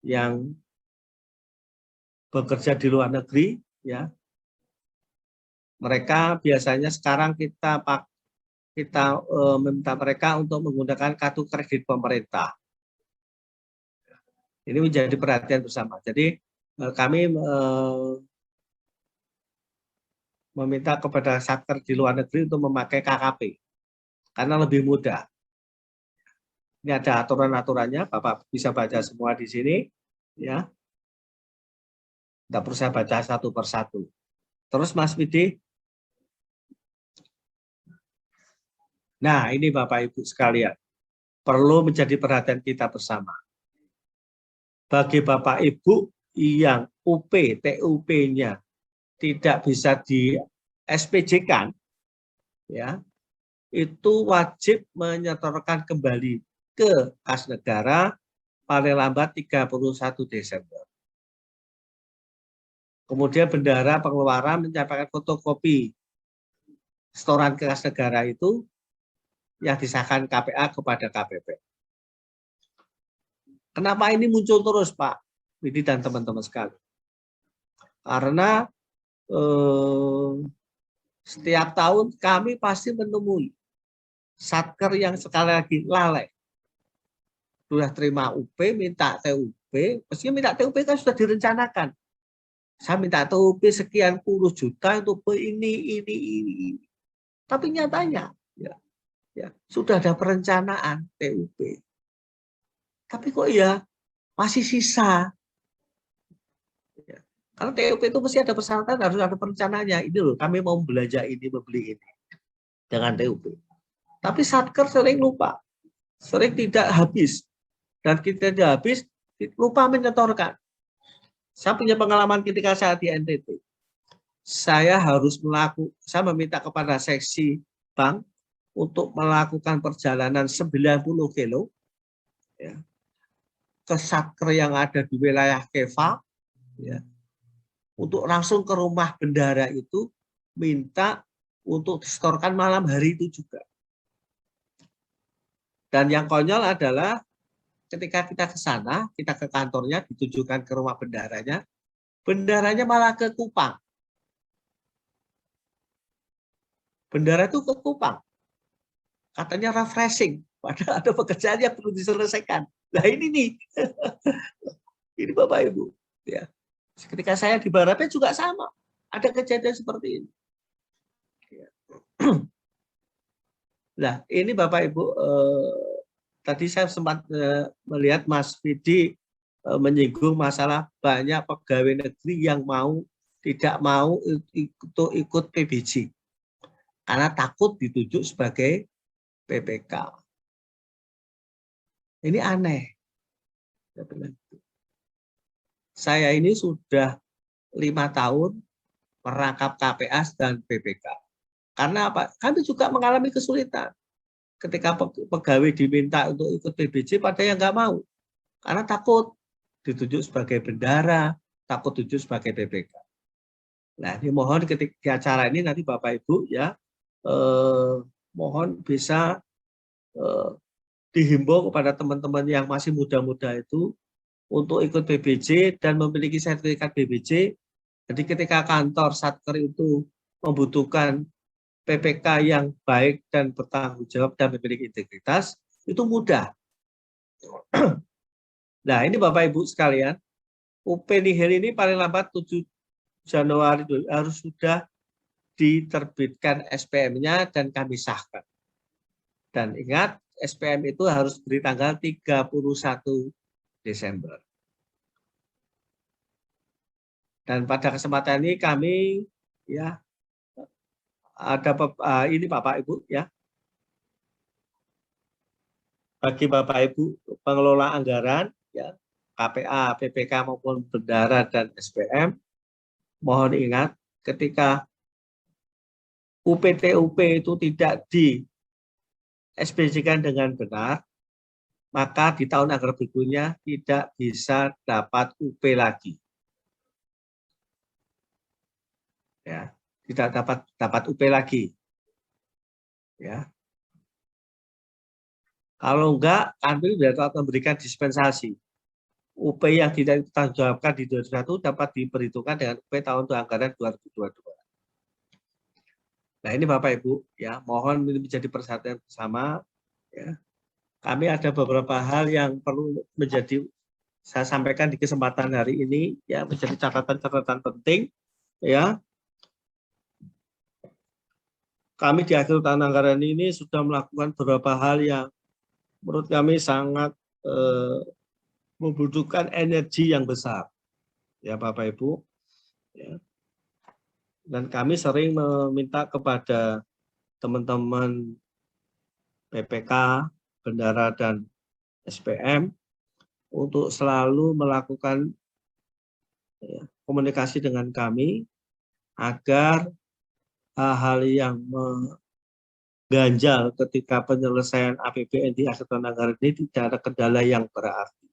yang bekerja di luar negeri, ya. Mereka biasanya sekarang kita kita meminta mereka untuk menggunakan kartu kredit pemerintah. Ini menjadi perhatian bersama. Jadi kami meminta kepada satker di luar negeri untuk memakai KKP karena lebih mudah. Ini ada aturan-aturannya, Bapak bisa baca semua di sini, ya. Tidak perlu saya baca satu persatu. Terus Mas Widi. Nah, ini Bapak Ibu sekalian, perlu menjadi perhatian kita bersama. Bagi Bapak Ibu yang UP, TUP-nya tidak bisa di SPJ-kan, ya, itu wajib menyetorkan kembali ke kas negara paling lambat 31 Desember. Kemudian bendahara pengeluaran menyampaikan fotokopi setoran ke kas negara itu yang disahkan KPA kepada KPP. Kenapa ini muncul terus, Pak Widi dan teman-teman sekali? Karena setiap tahun kami pasti menemui satker yang sekali lagi lalai. Sudah terima UP, minta TUP, mestinya minta TUP kan sudah direncanakan. Saya minta TUP sekian puluh juta untuk ini. Tapi nyatanya, ya, sudah ada perencanaan TUP. Tapi kok ya masih sisa. Ya. Karena TUP itu mesti ada persyaratan, harus ada perencanaannya. Ini loh, kami mau belanja ini, membeli ini dengan TUP. Tapi satker sering lupa, sering tidak habis. Dan kita tidak habis, lupa menyetorkan. Saya punya pengalaman ketika saya di NTT. Saya saya meminta kepada seksi bank untuk melakukan perjalanan 90 kilo ya, ke satker yang ada di wilayah Keva, ya, untuk langsung ke rumah bendahara itu, minta untuk disetorkan malam hari itu juga. Dan yang konyol adalah ketika kita ke sana, kita ke kantornya, ditujukan ke rumah bendaharanya malah ke Kupang. Bendahara itu ke Kupang. Katanya refreshing, padahal ada pekerjaan yang perlu diselesaikan. Nah ini nih, ini Bapak Ibu. Ya. Ketika saya di Barape juga sama, ada kejadian seperti ini. Ya. Nah ini Bapak Ibu, tadi saya sempat melihat Mas Widi menyinggung masalah banyak pegawai negeri yang tidak mau ikut PBJ karena takut ditunjuk sebagai PPK. Ini aneh. Saya ini sudah 5 tahun merangkap KPAS dan PPK. Karena apa? Kami juga mengalami kesulitan. Ketika pegawai diminta untuk ikut PBJ, pada yang nggak mau. Karena takut ditunjuk sebagai bendahara, takut ditunjuk sebagai PPK. Nah, ini mohon ketika acara ini nanti Bapak Ibu ya, mohon bisa dihimbau kepada teman-teman yang masih muda-muda itu untuk ikut PBJ dan memiliki sertifikat PBJ. Jadi ketika kantor satker itu membutuhkan PPK yang baik dan bertanggung jawab dan memiliki integritas, itu mudah. Nah ini Bapak Ibu sekalian, UP nihil ini paling lambat 7 Januari harus sudah diterbitkan SPM-nya dan kami sahkan. Dan ingat, SPM itu harus beri tanggal 31 Desember. Dan pada kesempatan ini kami ya ada ini Bapak Ibu ya. Bagi Bapak Ibu pengelola anggaran ya, KPA, PPK maupun bendahara dan SPM, mohon ingat ketika UPT-UP itu tidak di SPJ-kan dengan benar, maka di tahun anggaran berikutnya tidak bisa dapat UP lagi. Ya, tidak dapat UP lagi. Ya. Kalau enggak, kami dapat memberikan dispensasi. UP yang tidak ditanggungjawabkan di 2021 dapat diperhitungkan dengan UP tahun anggaran 2022. Nah ini Bapak Ibu, ya mohon ini menjadi perhatian bersama. Ya. Kami ada beberapa hal yang perlu saya sampaikan di kesempatan hari ini, ya menjadi catatan-catatan penting. Ya, kami di akhir tahun anggaran ini sudah melakukan beberapa hal yang menurut kami sangat membutuhkan energi yang besar, ya Bapak Ibu. Ya. Dan kami sering meminta kepada teman-teman PPK, Bendara dan SPM untuk selalu melakukan komunikasi dengan kami agar hal-hal yang mengganjal ketika penyelesaian APBN di akhir tahun anggaran ini tidak ada kendala yang berarti.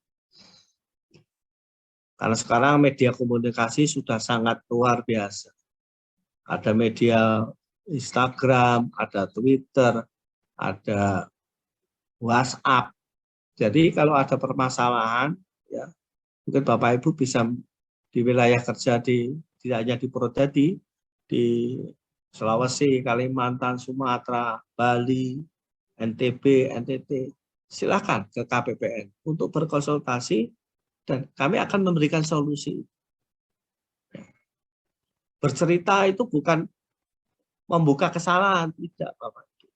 Karena sekarang media komunikasi sudah sangat luar biasa. Ada media Instagram, ada Twitter, ada WhatsApp. Jadi kalau ada permasalahan, ya mungkin Bapak Ibu bisa di wilayah kerja tidak hanya di Purwodadi, di Sulawesi, Kalimantan, Sumatera, Bali, NTB, NTT, silakan ke KPPN untuk berkonsultasi dan kami akan memberikan solusi. Bercerita itu bukan membuka kesalahan, tidak Bapak Ibu,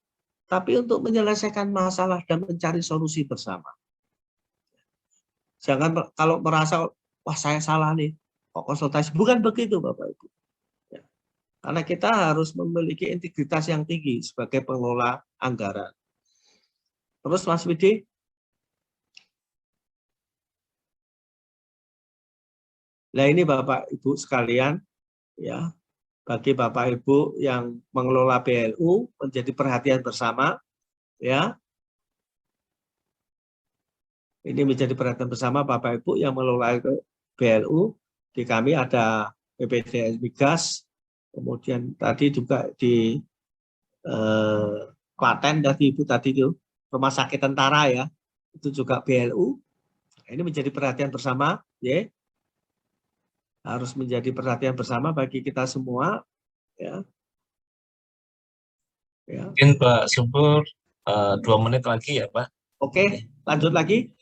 tapi untuk menyelesaikan masalah dan mencari solusi bersama. Jangan kalau merasa, wah saya salah nih, kok konsultasi. Bukan begitu Bapak Ibu. Ya. Karena kita harus memiliki integritas yang tinggi sebagai pengelola anggaran. Terus Mas Widi. Nah ini Bapak Ibu sekalian, ya bagi Bapak Ibu yang mengelola BLU menjadi perhatian bersama, ya. Ini menjadi perhatian bersama Bapak Ibu yang mengelola BLU. Di kami ada PPDS Migas, kemudian tadi juga di Klaten tadi Ibu tadi itu Rumah Sakit Tentara ya, itu juga BLU. Ini menjadi perhatian bersama, ya. Harus menjadi perhatian bersama bagi kita semua, ya. Ya. Mungkin Pak Subur 2 menit lagi ya Pak. Oke, lanjut lagi.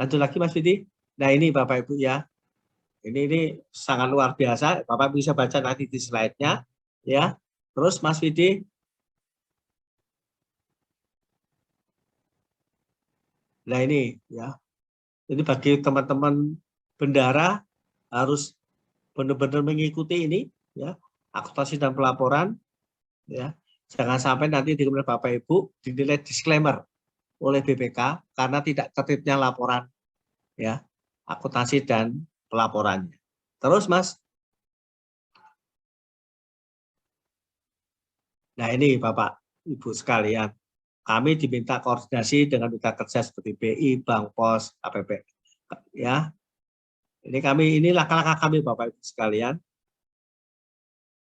Lanjut lagi Mas Widi. Nah ini Bapak Ibu ya, ini sangat luar biasa. Bapak bisa baca nanti di slide-nya, ya. Terus Mas Widi. Nah ini ya, ini bagi teman-teman bendara harus benar-benar mengikuti ini, ya, akuntansi dan pelaporan, ya. Jangan sampai nanti di kemudian Bapak Ibu dinilai disclaimer oleh BPK karena tidak tertibnya laporan, ya, akuntansi dan pelaporannya. Terus Mas. Nah ini Bapak Ibu sekalian, kami diminta koordinasi dengan mitra kerja seperti BI, Bank Pos, APP, ya. Ini langkah-langkah kami Bapak Ibu sekalian.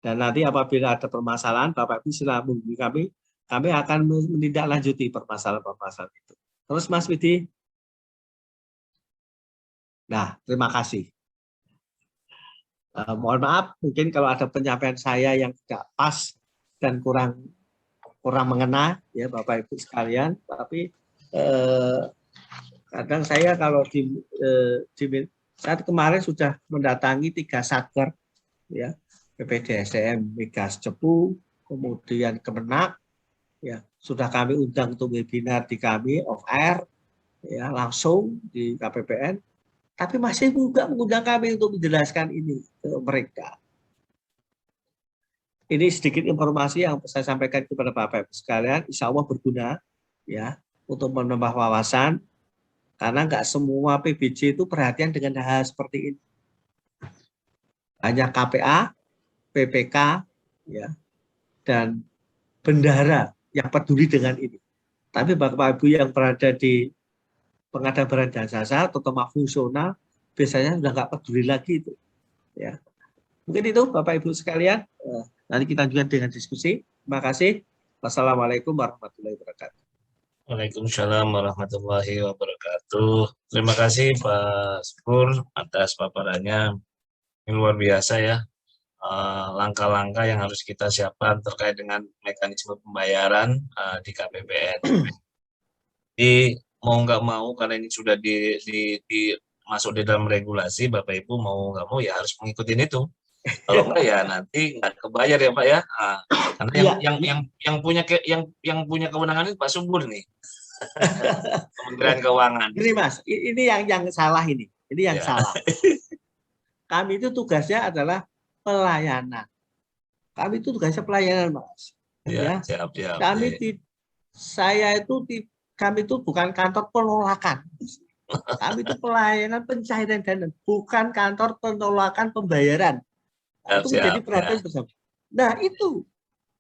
Dan nanti apabila ada permasalahan, Bapak Ibu silakan menghubungi kami. Kami akan menindaklanjuti permasalahan-permasalahan itu. Terus Mas Widi. Nah, terima kasih. Mohon maaf, mungkin kalau ada penyampaian saya yang tidak pas dan kurang mengena, ya Bapak Ibu sekalian. Tapi kadang saya kalau saat kemarin sudah mendatangi 3 satker, ya, PPDSDM Migas Cepu, kemudian Kemenak, ya sudah kami undang untuk webinar di kami off air, ya langsung di KPPN, tapi masih juga mengundang kami untuk menjelaskan ini ke mereka. Ini sedikit informasi yang saya sampaikan kepada Bapak Ibu sekalian, insya Allah berguna, ya, untuk menambah wawasan, karena nggak semua PBJ itu perhatian dengan hal seperti ini. Hanya KPA, PPK, ya, dan bendara yang peduli dengan ini. Tapi Bapak Ibu yang berada di pengadaan barang dan jasa, terutama fungsional, biasanya sudah nggak peduli lagi itu. Ya. Mungkin itu Bapak Ibu sekalian. Nanti kita lanjutkan dengan diskusi. Terima kasih. Wassalamualaikum warahmatullahi wabarakatuh. Waalaikumsalam warahmatullahi wabarakatuh. Terima kasih Pak Subur atas paparannya. Ini luar biasa ya. langkah-langkah yang harus kita siapkan terkait dengan mekanisme pembayaran di KPPN. Jadi mau nggak mau karena ini sudah masuk di dalam regulasi, Bapak Ibu mau nggak mau ya harus mengikuti itu. Kalau enggak ya nanti nggak kebayar ya Pak ya. Karena yang punya kewenangan itu Pak Subur nih. Kementerian Keuangan. Ini Mas, ini yang salah ini. Ini yang salah. Kami itu tugasnya adalah pelayanan. Kami itu tugasnya pelayanan, Mas. Ya. Siap. Kami itu bukan kantor penolakan. Kami itu pelayanan pencairan dana, bukan kantor penolakan pembayaran. Itu menjadi perhatian bersama. Nah, itu.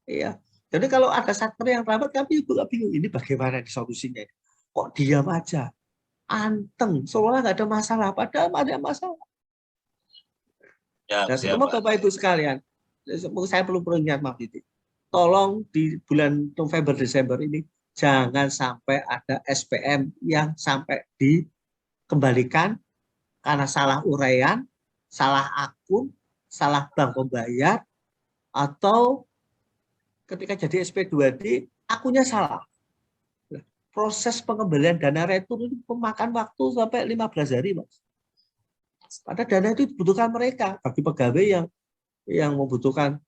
Ya. Jadi kalau ada sektor yang terlambat, kami juga bingung. Ini bagaimana solusinya? Kok diam aja? Anteng, seolah nggak ada masalah. Padahal ada masalah. Nah, semua Bapak Ibu sekalian, saya perlu ingat, Mas Didi. Tolong di bulan November Desember ini jangan sampai ada SPM yang sampai dikembalikan karena salah uraian, salah akun, salah bank pembayar, atau ketika jadi SP2D akunnya salah. Proses pengembalian dana retur itu memakan waktu sampai 15 hari, Mas. Padahal dana itu dibutuhkan mereka bagi pegawai yang membutuhkan,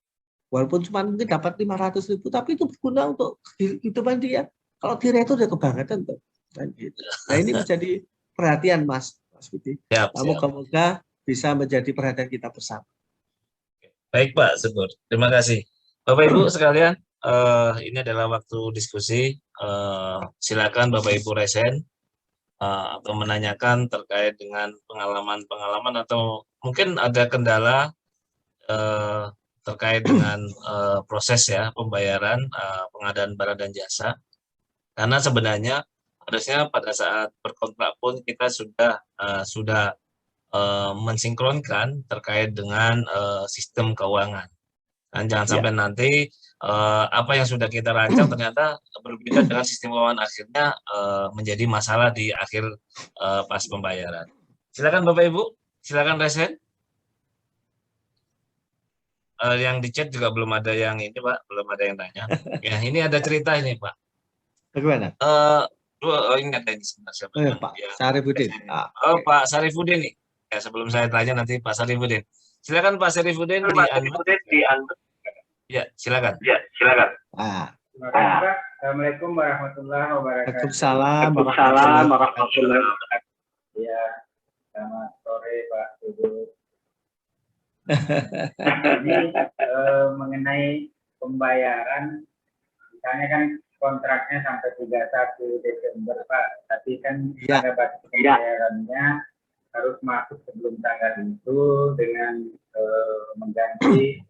walaupun cuma mungkin dapat 500.000, tapi itu berguna untuk kehidupan dia. Kalau diretur dia kebangetan tuh. Nah, ini menjadi perhatian Mas Budi. Semoga bisa menjadi perhatian kita bersama. Baik Pak Subur, terima kasih. Bapak Ibu sekalian, ini adalah waktu diskusi. Silakan Bapak Ibu resen atau menanyakan terkait dengan pengalaman atau mungkin ada kendala terkait dengan proses ya pembayaran pengadaan barang dan jasa. Karena sebenarnya harusnya pada saat berkontrak pun kita sudah mensinkronkan terkait dengan sistem keuangan. Dan jangan sampai nanti apa yang sudah kita rancang ternyata berbeda dengan sistem keuangan, akhirnya menjadi masalah di akhir pas pembayaran. Silakan Bapak Ibu, silakan resen. Yang di chat juga belum ada yang ini Pak, belum ada yang tanya. Ya ini ada cerita ini Pak. Bagaimana? Ingat ini sebenarnya. Pak Sarifudin. Pak Sarifudin nih. Ya, sebelum saya tanya nanti Pak Sarifudin. Silakan Pak Sarifudin di Ya, silakan. Assalamualaikum warahmatullahi wabarakatuh. Waalaikumsalam warahmatullahi wabarakatuh. Ya, selamat sore Pak Subur. Ini mengenai pembayaran, misalnya kan kontraknya sampai 31 Desember Pak, tapi kan ada batas pembayarannya harus masuk sebelum tanggal itu dengan mengganti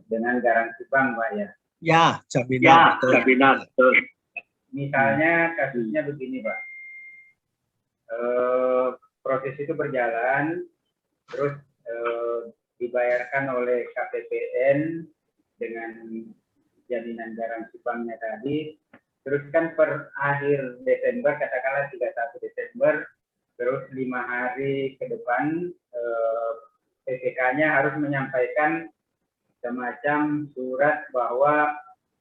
dengan garansi bank Pak ya. Ya, jaminan. Jaminan. Misalnya kasusnya begini Pak, proses itu berjalan, terus dibayarkan oleh KPPN dengan jaminan garansi banknya tadi, terus kan per akhir Desember, katakanlah 31 Desember, terus 5 hari ke depan PPK-nya harus menyampaikan semacam surat bahwa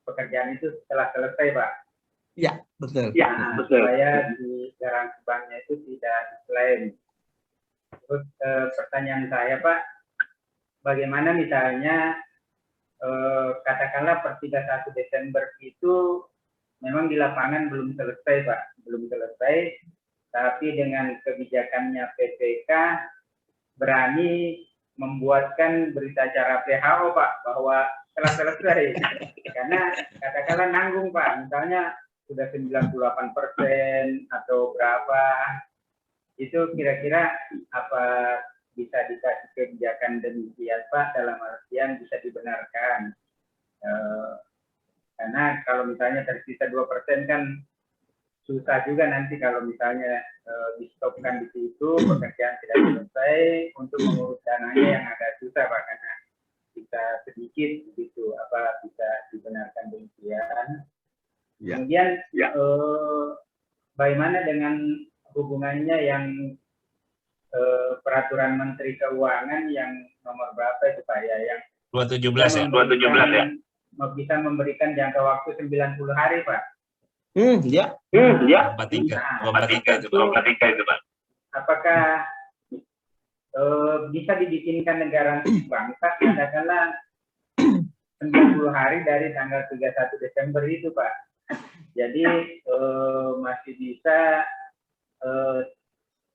pekerjaan itu telah selesai, Pak. Ya, betul. Ya, betul. Supaya di garansi banknya itu tidak diklaim. Terus pertanyaan saya, Pak, bagaimana misalnya katakanlah per 31 Desember itu memang di lapangan belum selesai, Pak, belum selesai, tapi dengan kebijakannya PPK berani membuatkan berita acara WHO Pak bahwa telah selesai. Karena katakanlah nanggung Pak, misalnya sudah 98% atau berapa, itu kira-kira apa bisa dikasih kebijakan demikian Pak, dalam artian bisa dibenarkan. Karena kalau misalnya tersisa 2% kan susah juga nanti kalau misalnya di-stopkan di situ, pekerjaan tidak selesai, untuk mengurus dananya yang agak susah Pak, karena bisa sedikit begitu, apa bisa dibenarkan demikian. Ya. Kemudian bagaimana dengan hubungannya yang peraturan Menteri Keuangan yang nomor berapa itu Pak ya, yang 2017 ya. Bisa memberikan jangka waktu 90 hari, Pak. Ya. 23 itu, Pak. Apakah bisa dibikinkan negara bangsa katakanlah 90 hari dari tanggal 31 Desember itu, Pak. Jadi masih bisa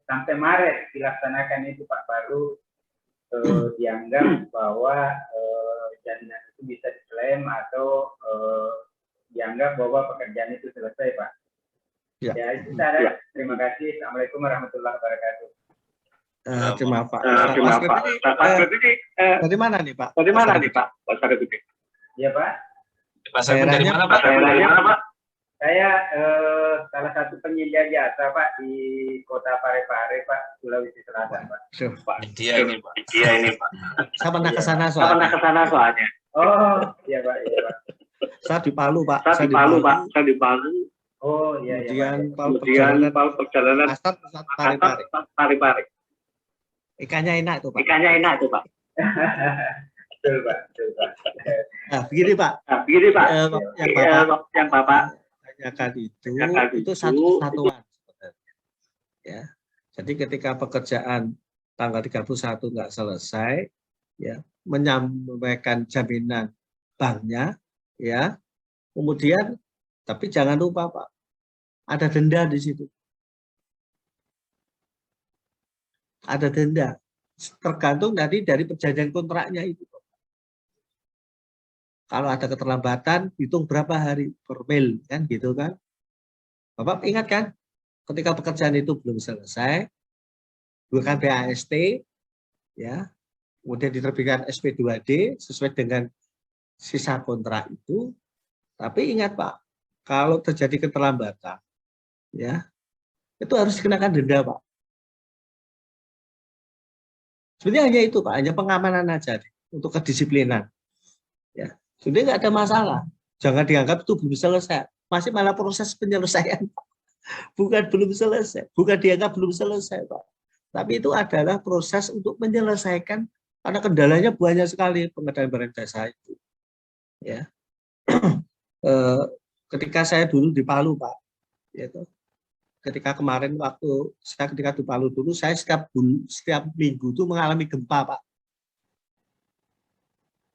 sampai Maret dilaksanakan itu, Pak, baru dianggap bahwa jaminan itu bisa diklaim atau dianggap bahwa pekerjaan itu selesai, Pak. Ya. Ya, itu saja. Terima kasih. Assalamualaikum warahmatullahi wabarakatuh. Terima Pak. Dari mana nih, Pak? Iya, Pak. Pak Sargun dari mana, Pak? Saya salah satu penyedia jasa, Pak, di Kota Parepare, Pak, Sulawesi Selatan, Pak. Dia ini, Pak. Saya pernah ke sana soalnya. Oh, iya, Pak. Iya, Pak. Saya di Palu, Pak. Saya di Palu. Oh, iya, iya, Pak. Kemudian perjalanan Asap Parepare. Ikannya enak itu, Pak. Betul, Pak. Betul, Pak. Nah, begini, Pak. Yang Bapak tanyakan itu satu kesatuan. Ya. Jadi ketika pekerjaan tanggal 31 nggak selesai, ya, menyampaikan jaminan banknya, ya. Kemudian, tapi jangan lupa, Pak, ada denda di situ. Ada denda. Tergantung dari perjanjian kontraknya itu. Kalau ada keterlambatan, hitung berapa hari per mil, kan gitu kan. Bapak ingat kan, ketika pekerjaan itu belum selesai, bukan BAST, ya, kemudian diterbitkan SP2D sesuai dengan sisa kontrak itu. Tapi ingat, Pak, kalau terjadi keterlambatan, ya, itu harus dikenakan denda, Pak. Sebenarnya hanya itu, Pak, hanya pengamanan aja untuk kedisiplinan. Ya. Sudah nggak ada masalah. Jangan dianggap itu belum selesai. Masih malah proses penyelesaian. Bukan belum selesai. Bukan dianggap belum selesai, Pak. Tapi itu adalah proses untuk menyelesaikan, karena kendalanya banyak sekali pengadaan barang jasa itu. Ya. Ketika saya dulu di Palu, Pak, yaitu, ketika kemarin ketika di Palu dulu, saya setiap minggu itu mengalami gempa, Pak.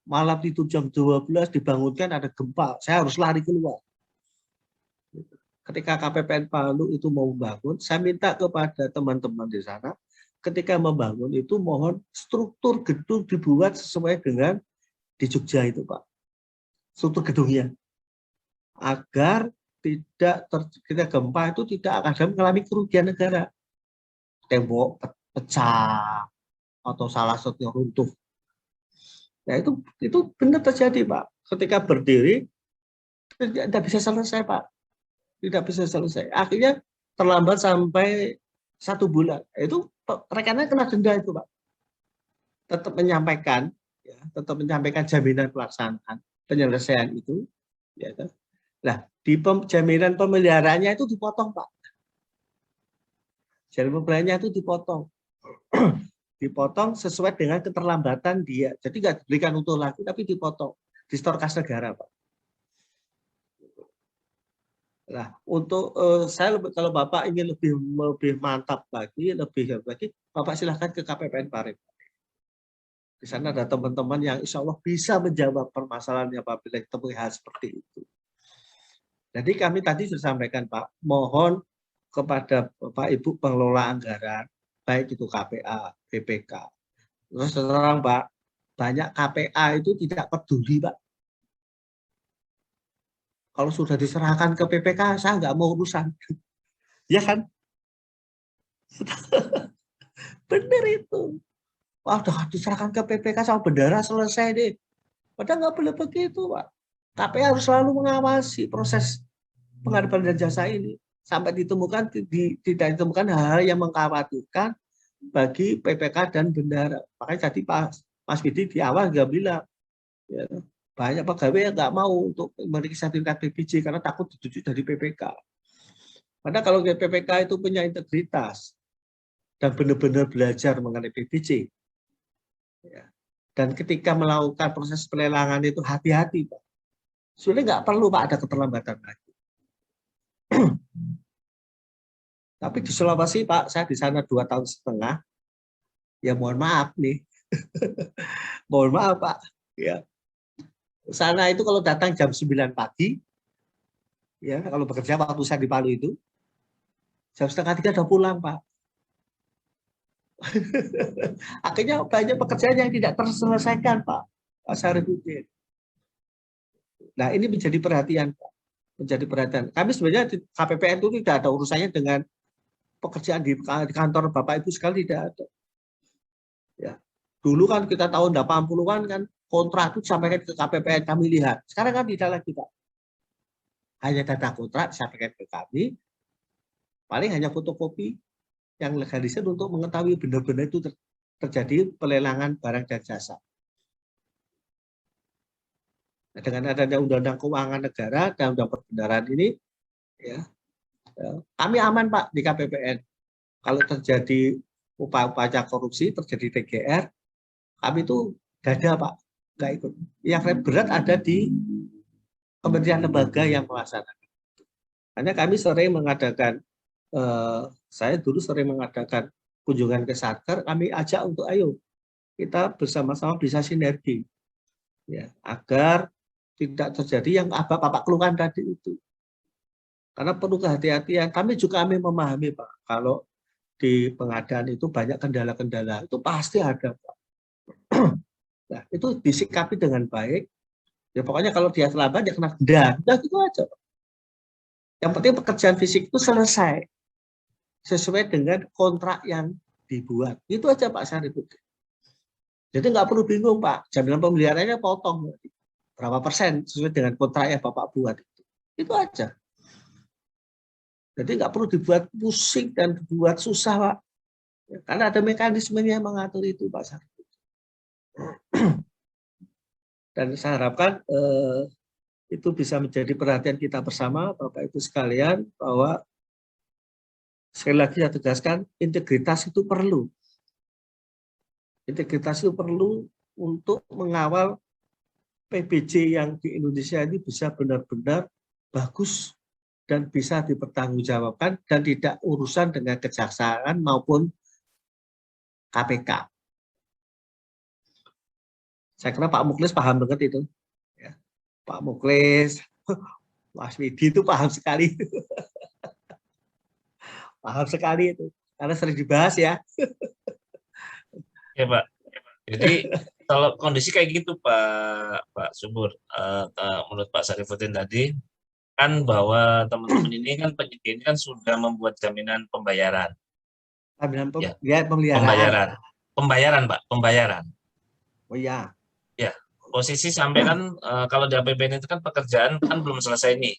Malam itu jam 12 dibangunkan ada gempa, saya harus lari keluar. Ketika KPPN Palu itu mau membangun, saya minta kepada teman-teman di sana, ketika membangun itu mohon struktur gedung dibuat sesuai dengan di Jogja itu, Pak. Struktur gedungnya. Agar ketika gempa itu tidak akan mengalami kerugian negara. Tembok pecah atau salah satunya runtuh. Nah, itu benar terjadi, Pak. Ketika berdiri tidak bisa selesai, Pak. Tidak bisa selesai. Akhirnya terlambat sampai 1 bulan. Itu rekannya kena denda itu, Pak. Tetap menyampaikan, ya, jaminan pelaksanaan penyelesaian itu. Ya, kan? Nah, di jaminan pemeliharaannya itu dipotong, Pak. Jaminan pemeliharaannya itu dipotong. Dipotong sesuai dengan keterlambatan dia. Jadi nggak diberikan utuh lagi, tapi dipotong. Di store kas negara, Pak. Nah, untuk saya kalau Bapak ingin lebih mantap lagi, Bapak silahkan ke KPPN Parepare. Di sana ada teman-teman yang insya Allah bisa menjawab permasalahannya apabila ditemui hal seperti itu. Jadi kami tadi sudah sampaikan, Pak, mohon kepada Bapak Ibu pengelola anggaran, baik itu KPA, BPK. Terus terang, Pak, banyak KPA itu tidak peduli, Pak. Kalau sudah diserahkan ke PPK, saya nggak mau urusan. Ya kan? Benar itu. Wah, udah diserahkan ke PPK sama bendara selesai deh. Padahal nggak boleh begitu, Pak. KPA harus selalu mengawasi proses pengadaan dan jasa ini. Sampai tidak ditemukan hal-hal yang mengkhawatirkan bagi PPK dan bendara. Makanya tadi Mas Bidi di awal nggak bilang, ya, banyak pegawai yang nggak mau untuk memiliki sertifikat PPJ karena takut ditunjuk dari PPK. Padahal kalau PPK itu punya integritas dan benar-benar belajar mengenai PPJ, ya, Dan ketika melakukan proses pelelangan itu hati-hati, Pak. Sebenarnya nggak perlu, Pak, ada keterlambatan lagi. Tapi di Sulawesi, Pak, saya di sana 2,5 tahun. Ya mohon maaf nih. Mohon maaf, Pak. Ya. Sana itu kalau datang jam 9 pagi, ya kalau bekerja waktu saya di Palu itu, jam 2:30 udah pulang, Pak. Akhirnya banyak pekerjaan yang tidak terselesaikan, Pak Sarifudin. Nah, ini menjadi perhatian, Pak. Menjadi perhatian. Kami sebenarnya di KPPN itu tidak ada urusannya dengan pekerjaan di kantor Bapak Ibu sekali, tidak ada. Ya. Dulu kan kita tahun 80-an kan kontrak itu disampaikan ke KPPN, kami lihat. Sekarang kan tidak lagi, Pak. Hanya data kontrak disampaikan ke kami, paling hanya fotokopi yang legalisir untuk mengetahui benar-benar itu terjadi pelelangan barang dan jasa. Nah, dengan adanya Undang-Undang Keuangan Negara dan Undang Perbendaharaan ini, ya, kami aman, Pak, di KPPN. Kalau terjadi upaya korupsi, terjadi TGR, kami itu dada, Pak, nggak ikut. Yang berat ada di kementerian lembaga yang melaksanakan. Hanya kami sering mengadakan, saya dulu sering mengadakan kunjungan ke Satker, kami ajak untuk ayo kita bersama-sama bisa sinergi, ya, agar tidak terjadi yang Bapak keluhkan tadi itu. Karena perlu kehati-hatian. Kami memahami, Pak, kalau di pengadaan itu banyak kendala-kendala, itu pasti ada, Pak. Nah, itu disikapi dengan baik. Ya pokoknya kalau dia terlambat ya kena denda. Nah, gitu aja, Pak. Yang penting pekerjaan fisik itu selesai sesuai dengan kontrak yang dibuat. Itu aja, Pak Sarifudin. Jadi nggak perlu bingung, Pak. Jaminan pemeliharaannya potong berapa persen sesuai dengan kontrak yang Bapak buat itu. Itu aja. Jadi nggak perlu dibuat pusing dan dibuat susah, Pak. Ya, karena ada mekanismenya yang mengatur itu, Pak Sarifudin. Dan saya harapkan itu bisa menjadi perhatian kita bersama, Bapak Ibu sekalian, bahwa sekali lagi saya tegaskan, integritas itu perlu. Integritas itu perlu untuk mengawal PBJ yang di Indonesia ini bisa benar-benar bagus dan bisa dipertanggungjawabkan dan tidak urusan dengan kejaksaan maupun KPK. Saya kira Pak Muklis paham banget itu. Ya. Pak Muklis, Mas Widi itu paham sekali. Paham sekali itu. Karena sering dibahas ya. Ya, Pak. Jadi kalau kondisi kayak gitu, Pak Subur, menurut Pak Sarifudin tadi, kan bahwa teman-teman ini kan penyidik ini kan sudah membuat jaminan pembayaran. Pemeliharaan. Pembayaran, Pak, pembayaran. Oh iya. Ya, posisi sampai kan kalau di APBN itu kan pekerjaan kan belum selesai nih.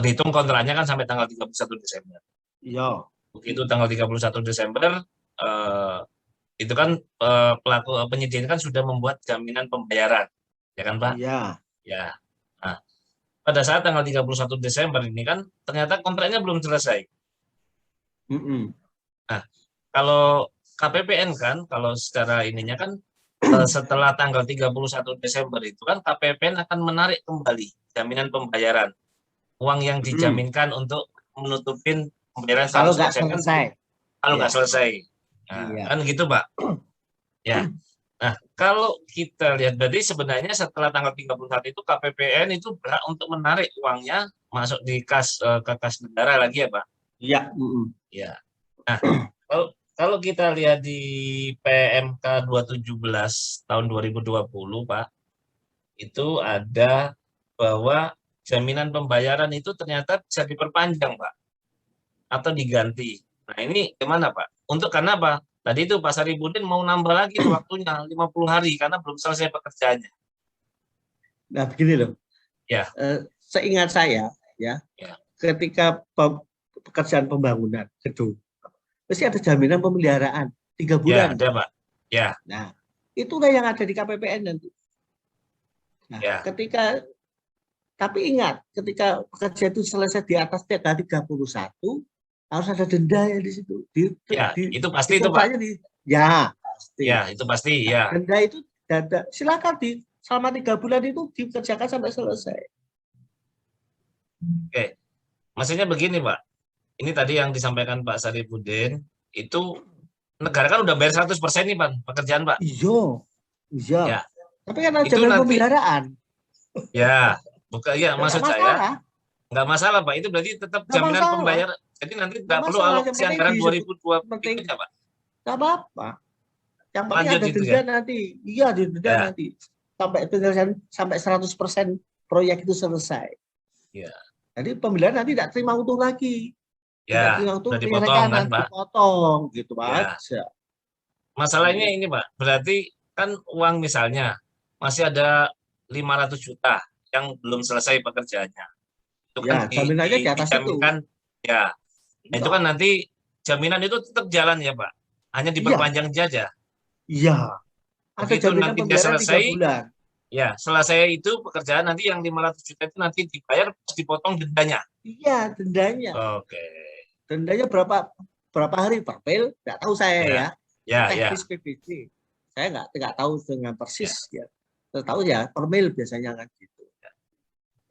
Hitung kontraknya kan sampai tanggal 31 Desember. Iya. Begitu tanggal 31 Desember, itu kan pelaku penyidik kan sudah membuat jaminan pembayaran, ya kan, Pak? Iya. Ya. Nah, pada saat tanggal 31 Desember ini kan ternyata kontraknya belum selesai. Nah, kalau KPPN kan, kalau secara ininya kan setelah tanggal 31 Desember itu kan KPPN akan menarik kembali jaminan pembayaran. Uang yang dijaminkan untuk menutupin pembayaran kalau nggak selesai. Kalau nggak selesai. Nah, iya. Kan gitu, Pak. Ya. Nah, kalau kita lihat berarti sebenarnya setelah tanggal 31 itu KPPN itu berhak untuk menarik uangnya masuk di ke kas negara lagi ya, Pak? Iya. Ya. Nah, kalau kita lihat di PMK 217 tahun 2020, Pak, itu ada bahwa jaminan pembayaran itu ternyata bisa diperpanjang, Pak, atau diganti. Nah, ini gimana, Pak? Untuk karena apa? Tadi itu Pak Sarifudin mau nambah lagi waktunya 50 hari karena belum selesai pekerjaannya. Nah, begini loh. Ya. Seingat saya, ya, ketika pekerjaan pembangunan gedung, pasti ada jaminan pemeliharaan 3 bulan. Ya, ada, Pak. Ya. Nah, itulah yang ada di KPPN nanti. Nah, tapi ingat, ketika pekerjaan itu selesai di atas tanggal 31, harus ada denda ya di situ. Itu pasti itu, Pak. Ya, pasti. Ya, itu pasti, ya. Denda itu dada, silakan selama 3 bulan itu dikerjakan sampai selesai. Oke, maksudnya begini Pak, ini tadi yang disampaikan Pak Saripudin, itu negara kan udah bayar 100% nih Pak, pekerjaan Pak. Iya, iya. Ya, Tapi kan ada itu jaminan nanti, pemeliharaan. ya, bukan ya, Nggak maksud saya masalah, nggak masalah Pak, itu berarti tetap nggak jaminan masalah, pembayar, jadi nanti nggak nggak perlu masalah. Yang alokasi penting anggaran penting 2023 ya Pak. nggak apa-apa. Yang penting Lanjut ada itu denda ya. nanti. Iya, denda Ya. nanti. Sampai penyelesaian sampai 100% proyek itu selesai. Ya. Jadi pemeliharaan nanti tidak terima utuh lagi. Tidak Ya, terima utuh, udah dipotong kan Pak. dipotong gitu Pak. Ya. Aja. Masalahnya ini Pak, berarti kan uang misalnya masih ada 500 juta yang belum selesai pekerjaannya. Itu Ya, kan jaminannya di atas itu. dijaminkan, ya. Nah, itu kan nanti jaminan itu tetap jalan ya Pak, hanya diperpanjang saja. Iya. Ada Begitu jaminan nanti dia pemeliharaan 3 selesai, bulan. ya selesai itu pekerjaan nanti yang 500 juta itu nanti dibayar terus dipotong dendanya. Iya, dendanya. Oke. Dendanya berapa hari per mil? Nggak tahu saya ya. Ya, ya. Teknis PBJ. Saya nggak tahu dengan persis ya. Saya tahu ya per mil biasanya kan gitu.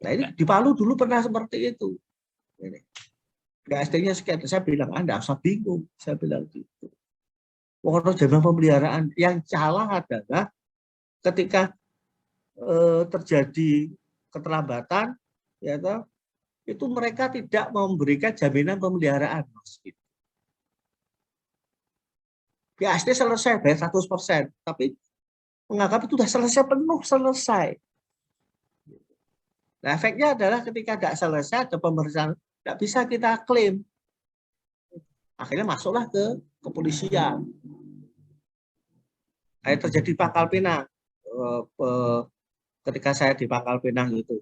Nah ini di Palu dulu pernah seperti itu. Ini. SD-nya sekian, saya bilang Anda usah bingung, saya bilang gitu. Pokoknya jaminan pemeliharaan yang salah adalah ketika terjadi keterlambatan, ya toh, itu mereka tidak memberikan jaminan pemeliharaan, Mas. BSD selesai bayar 100%, tapi menganggap itu sudah selesai penuh, selesai. Nah, efeknya adalah ketika tidak selesai, ada pemeriksaan, tidak bisa kita klaim. Akhirnya masuklah ke kepolisian. Kayak terjadi di Pangkal Pinang. Ketika saya di Pangkal Pinang itu,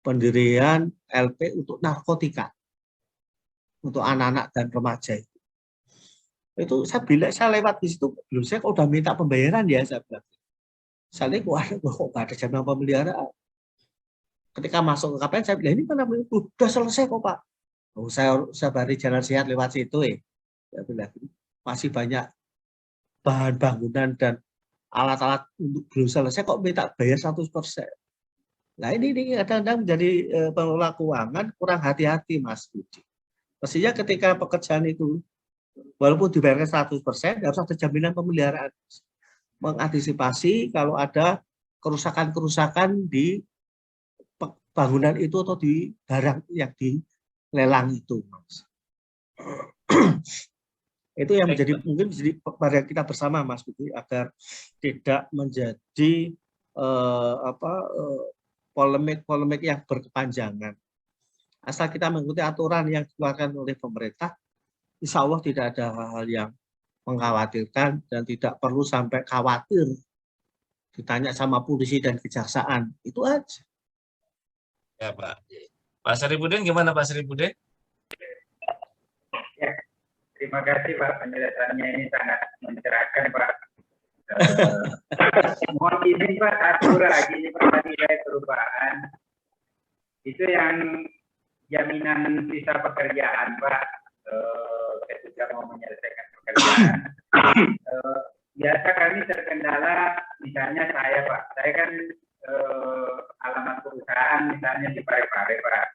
pendirian LP untuk narkotika, untuk anak-anak dan remaja itu. Itu saya bilang, saya lewat di situ, belum saya kok udah minta pembayaran ya, saya bilang. Saya lihat, kok nggak ada jaminan pemeliharaan. Ketika masuk ke KPN, saya bilang, ini kan udah selesai kok Pak. Oh, saya baru jalan sehat lewat situ ya. Saya bilang, masih banyak bahan bangunan dan alat-alat untuk belum selesai kok minta bayar 100%. Nah ini kadang-kadang menjadi pengelola keuangan kurang hati-hati Mas Budi. Mestinya ketika pekerjaan itu walaupun dibayarkan 100%, harus ada jaminan pemeliharaan. Mengantisipasi kalau ada kerusakan-kerusakan di bangunan itu atau di barang yang dilelang itu, Mas. Itu yang menjadi mungkin menjadi perhatian kita bersama, Mas Budi, agar tidak menjadi polemik-polemik yang berkepanjangan. Asal kita mengikuti aturan yang dikeluarkan oleh pemerintah, insya Allah tidak ada hal-hal yang mengkhawatirkan dan tidak perlu sampai khawatir ditanya sama polisi dan kejaksaan. Itu aja. Ya Pak. Pak Saripudin gimana Pak Saripudin? Ya, terima kasih Pak, penjelasannya ini sangat mencerahkan Pak. Mohon izin Pak, satu lagi nih Pak, tadi saya perubahan. Itu yang jaminan sisa pekerjaan Pak, ketika mau menyelesaikan pekerjaan. Biasa kami terkendala, misalnya saya Pak, saya kan alamat perusahaan misalnya di Parepare Pak.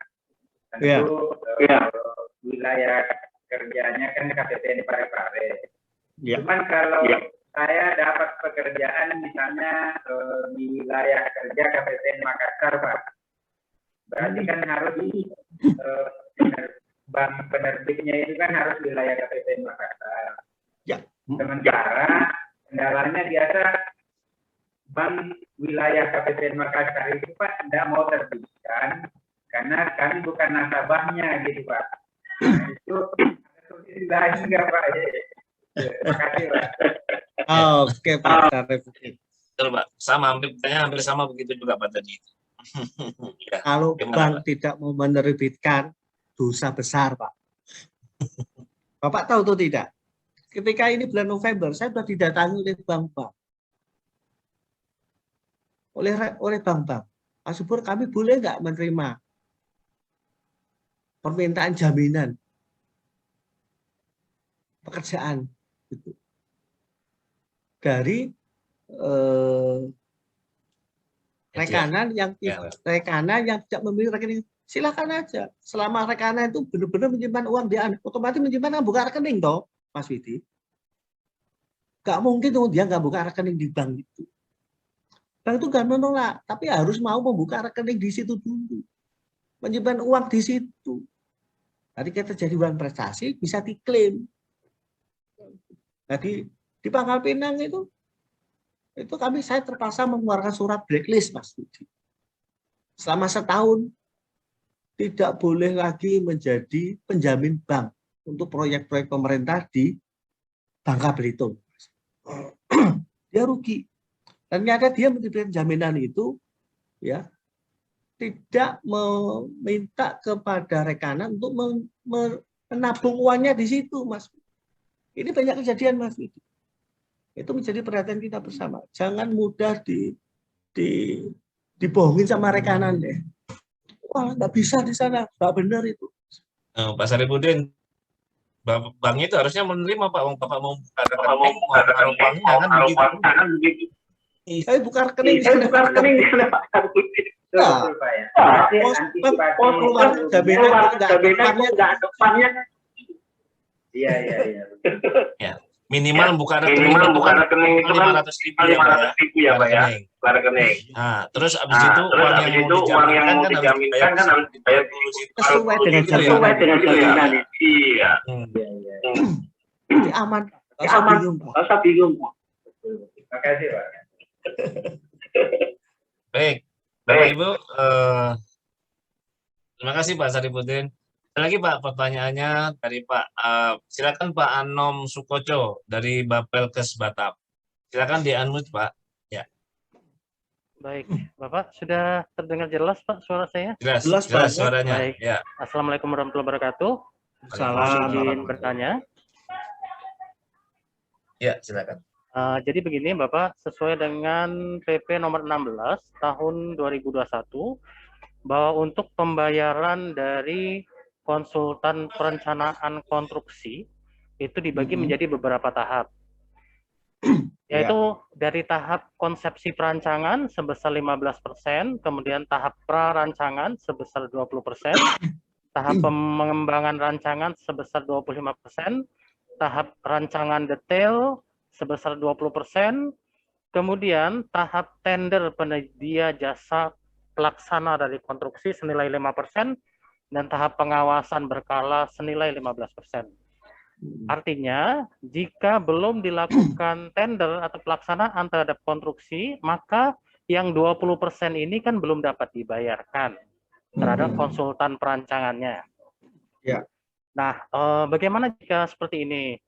Tentu wilayah kerjanya kan KPPN Parepare. Cuman kalau saya dapat pekerjaan misalnya di wilayah kerja KPPN Makassar Pak, berarti kan harus bank penerbitnya itu kan harus wilayah KPPN Makassar. Ya. Sementara kendalanya biasa bank wilayah KPPN Makassar itu Pak tidak mau terbitkan karena kami bukan nasabahnya gitu Pak. Nah, itu lagi nggak Pak? Terima kasih Pak. Oke Pak Saripudin. Betul Pak, sama hampir sama begitu juga Pak tadi. Ya, Kalau gimana, bank tidak mau menerbitkan, dosa besar Pak. Bapak tahu atau tidak? Ketika ini bulan November, saya sudah didatangi oleh bank-bank. Oleh bank-bank. Pak Subur, kami boleh nggak menerima permintaan jaminan pekerjaan gitu, dari rekanan yang tidak memiliki rekening, silakan aja. Selama rekanan itu benar-benar menyimpan uang di Anda, otomatis menyimpan buka rekening toh, Mas Widi. Gak mungkin tuh dia nggak buka rekening di bank itu. Bank itu nggak menolak, tapi harus mau membuka rekening di situ dulu, menyimpan uang di situ. Nanti kita jadi uang prestasi bisa diklaim. Jadi di Pangkal Pinang itu saya terpaksa mengeluarkan surat blacklist, Mas Budi. Selama setahun tidak boleh lagi menjadi penjamin bank untuk proyek-proyek pemerintah di Bangka Belitung. Dia rugi. Dan ternyata dia memberikan jaminan itu ya tidak meminta kepada rekanan untuk menabung uangnya di situ, Mas. Ini banyak kejadian, Mas. Itu menjadi perhatian kita bersama. Jangan mudah dibohongin sama rekanan deh. Wah, nggak bisa di sana, nggak benar itu. Pak Saripudin, bank itu harusnya menerima Pak, Bapak mau buka rekening, mau taruh banknya kan begitu. Saya buka rekening di sana. Betul, Pak ya. Keluar jaminan nggak ada depannya. Iya. Ya, minimal buka rekening itu kan 500.000 ya Pak ya, rekening. Nah, terus abis itu uang yang mau dijaminkan kan harus dibayar dulu sesuai dengan jaminan. Iya. Jadi aman. Nggak usah bingung. Terima kasih Pak. Baik, Bapak Ibu, terima kasih Pak Saripudin. Ada lagi Pak pertanyaannya dari Pak, silakan Pak Anom Sukoco dari Bapelkes Batam. Silakan di-unmute Pak. Ya. Baik, Bapak sudah terdengar jelas Pak suara saya? Jelas suaranya. Baik. Ya. Assalamualaikum warahmatullahi wabarakatuh. Salam. Izin bertanya. Ya, silakan. Jadi begini Bapak, sesuai dengan PP nomor 16 tahun 2021, bahwa untuk pembayaran dari konsultan perencanaan konstruksi itu dibagi menjadi beberapa tahap. Yaitu dari tahap konsepsi perancangan sebesar 15%, kemudian tahap prarancangan sebesar 20%, tahap pengembangan rancangan sebesar 25%, tahap rancangan detail sebesar 20%, kemudian tahap tender penyedia jasa pelaksana dari konstruksi senilai 5%, dan tahap pengawasan berkala senilai 15%. Artinya, jika belum dilakukan tender atau pelaksanaan terhadap konstruksi, maka yang 20% ini kan belum dapat dibayarkan terhadap konsultan perancangannya. Ya. Nah, bagaimana jika seperti ini?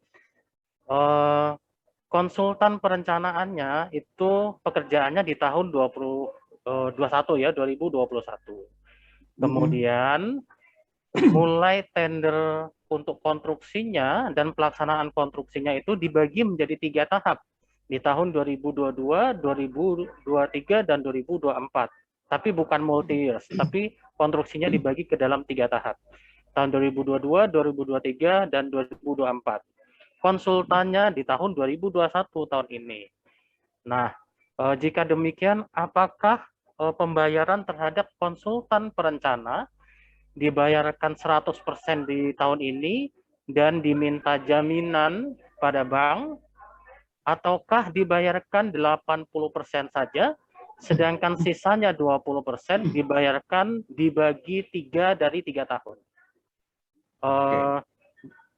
Konsultan perencanaannya itu pekerjaannya di tahun 2021 ya, 2021. Kemudian mulai tender untuk konstruksinya dan pelaksanaan konstruksinya itu dibagi menjadi 3 tahap di tahun 2022, 2023, dan 2024. Tapi bukan multi years, tapi konstruksinya dibagi ke dalam 3 tahap. Tahun 2022, 2023, dan 2024. Konsultannya di tahun 2021 tahun ini. Nah, jika demikian, apakah pembayaran terhadap konsultan perencana dibayarkan 100% di tahun ini dan diminta jaminan pada bank, ataukah dibayarkan 80% saja, sedangkan sisanya 20% dibayarkan dibagi 3 dari 3 tahun?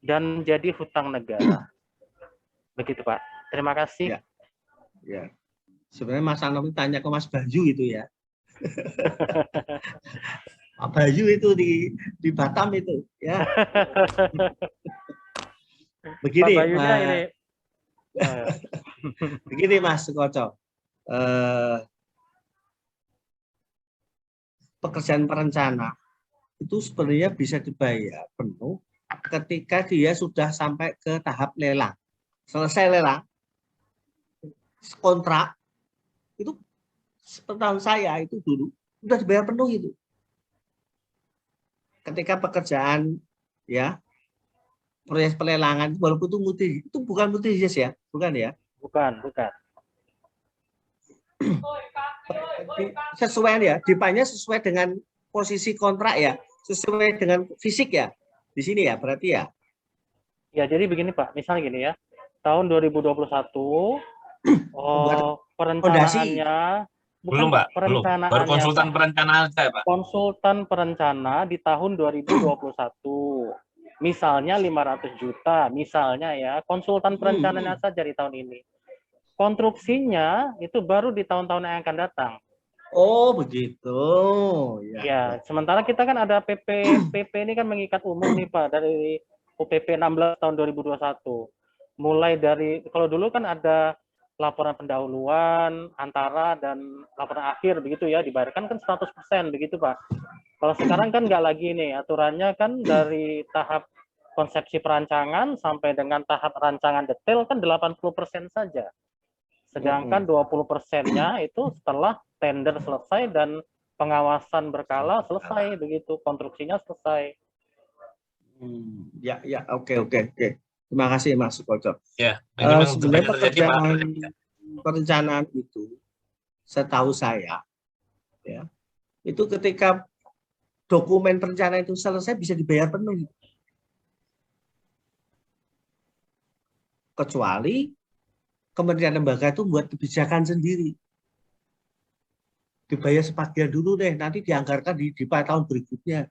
Dan jadi hutang negara. Begitu Pak. Terima kasih. Ya. Sebenarnya Mas Anom tanya ke Mas Bayu itu ya. Pak Bayu itu di Batam itu ya. Begini, begini Mas Sukoco. Pekerjaan perencana itu sebenarnya bisa dibayar penuh ketika dia sudah sampai ke tahap lelang. Selesai lelang, kontrak, itu sepengetahuan saya itu dulu sudah dibayar penuh itu. Ketika pekerjaan ya proyek pelelangan walaupun itu bukan multi years ya, bukan ya? Bukan. sesuai ya, dipanya sesuai dengan posisi kontrak ya, sesuai dengan fisik ya. Di sini ya, berarti ya. Ya, jadi begini Pak, misalnya gini ya, tahun 2021 perencanaannya Belum, Pak, belum. Baru konsultan perencanaan saya, Pak. Konsultan perencana di tahun 2021. Misalnya 500 juta, misalnya ya, konsultan perencanaannya saja di tahun ini. Konstruksinya itu baru di tahun-tahun yang akan datang. Oh, begitu. Ya, sementara kita kan ada PP ini kan mengikat umum nih Pak, dari UPP 16 tahun 2021. Mulai dari, kalau dulu kan ada laporan pendahuluan, antara, dan laporan akhir begitu ya, dibayarkan kan 100% begitu Pak. Kalau sekarang kan nggak lagi nih, aturannya kan dari tahap konsepsi perancangan sampai dengan tahap rancangan detail kan 80% saja. Sedangkan 20%-nya itu setelah tender selesai dan pengawasan berkala selesai begitu, konstruksinya selesai. Ya, oke. Terima kasih Mas Sukoco. Ya, sebenarnya perencanaan itu, setahu saya, ya, itu ketika dokumen perencanaan itu selesai bisa dibayar penuh. Kecuali kementerian lembaga itu buat kebijakan sendiri. Dibayar sebagian dulu deh, nanti dianggarkan di tahun berikutnya.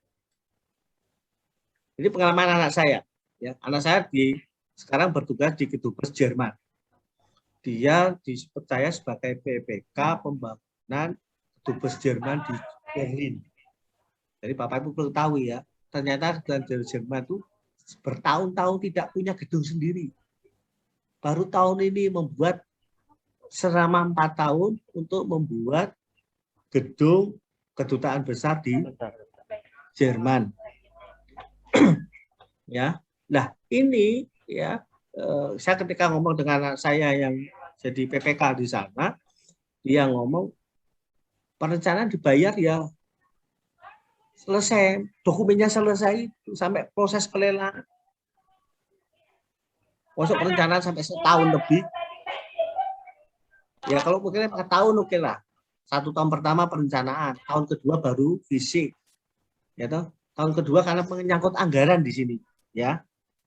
Ini pengalaman anak saya. Ya, anak saya sekarang bertugas di Kedubes Jerman. Dia dipercaya sebagai PPK pembangunan Kedubes Jerman di Berlin. Jadi Bapak Ibu perlu tahu ya, ternyata dari Jerman itu bertahun-tahun tidak punya gedung sendiri. Baru tahun ini membuat selama 4 tahun untuk membuat gedung kedutaan besar di Jerman. Ya, nah ini ya, saya ketika ngomong dengan anak saya yang jadi PPK di sana, dia ngomong perencanaan dibayar ya selesai, dokumennya selesai sampai proses pelelangan. Masuk perencanaan sampai setahun lebih. Ya kalau mungkin 4 tahun oke lah. 1 tahun pertama perencanaan, tahun kedua baru fisik. Ya toh? Tahun kedua karena menyangkut anggaran di sini, ya.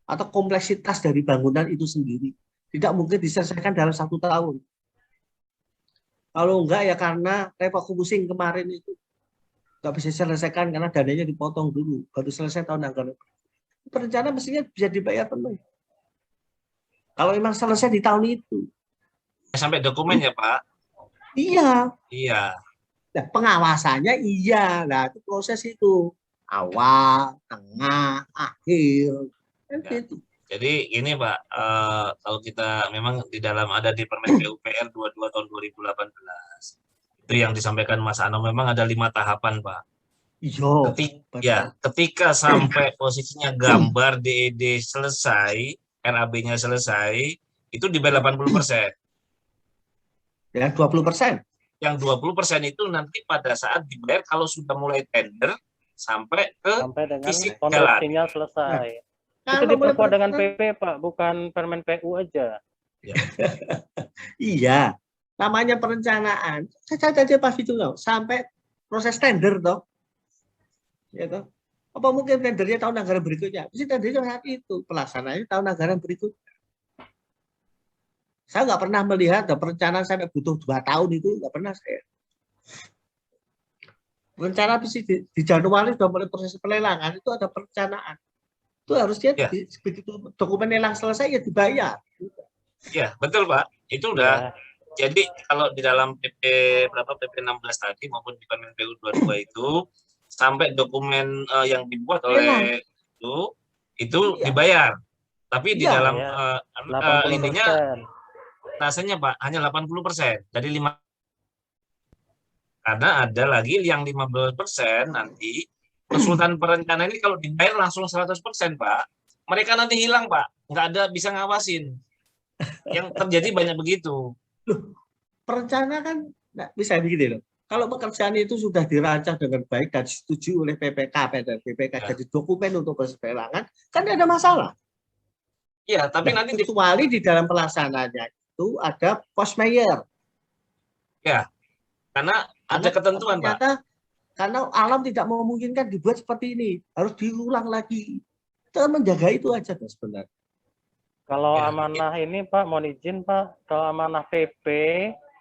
Atau kompleksitas dari bangunan itu sendiri. Tidak mungkin diselesaikan dalam 1 tahun. Kalau enggak ya karena refocusing kemarin itu nggak bisa diselesaikan karena dananya dipotong dulu, baru selesai tahun anggaran. Perencanaan mestinya bisa dibayar penuh. Kalau memang selesai di tahun itu. Sampai dokumen ya Pak? Iya. Nah, pengawasannya iya. Nah, itu proses itu. Awal, tengah, akhir. Kan gitu. Jadi ini Pak, kalau kita memang di dalam ada di Permen PUPR 22 tahun 2018. Itu yang disampaikan Mas Ano, memang ada 5 tahapan Pak. Iya. Ketika sampai posisinya gambar DED selesai, RAB-nya selesai, itu dibayar 80%. Ya, 20%. Yang 20% itu nanti pada saat dibayar kalau sudah mulai tender sampai dengan fisik konstruksinya selesai. Itu diperkuat dengan PP Pak, bukan Permen PU aja. Ya. Iya, namanya perencanaan. Saya tadi pas itu loh, sampai proses tender toh. Ya toh. Apa mungkin tendernya tahun anggaran berikutnya? Mesti tendernya saat itu, pelaksanaannya tahun anggaran berikutnya. Saya nggak pernah melihat perencanaan sampai butuh 2 tahun itu, nggak pernah saya. Rencana di Januari sudah mulai proses pelelangan, itu ada perencanaan. Itu harusnya begitu dokumen lelang selesai ya dibayar. Iya, betul Pak. Itu udah. Jadi kalau di dalam PP 16 tadi maupun di Permen PU 22 itu sampai dokumen yang dibuat oleh itu dibayar. Tapi di dalam intinya rasanya Pak hanya 80% dari 5. Karena ada lagi yang 15% nanti konsultan perencanaan ini kalau dibayar langsung 100% Pak. Mereka nanti hilang Pak, nggak ada bisa ngawasin. Yang terjadi banyak begitu. Perencana kan bisa begini loh. Kalau pekerjaan itu sudah dirancang dengan baik dan disetujui oleh PPK dan BPK jadi dokumen untuk pelelangan, kan tidak ada masalah. Iya, tapi nanti kecuali di dalam pelaksanaannya itu ada cost mayor. Ya, karena Ada ketentuan, Pak. Ternyata karena alam tidak memungkinkan dibuat seperti ini, harus diulang lagi. Kita menjaga itu aja Mas, sebenarnya. Kalau Ya, amanah ini Pak, mohon izin Pak, kalau amanah PP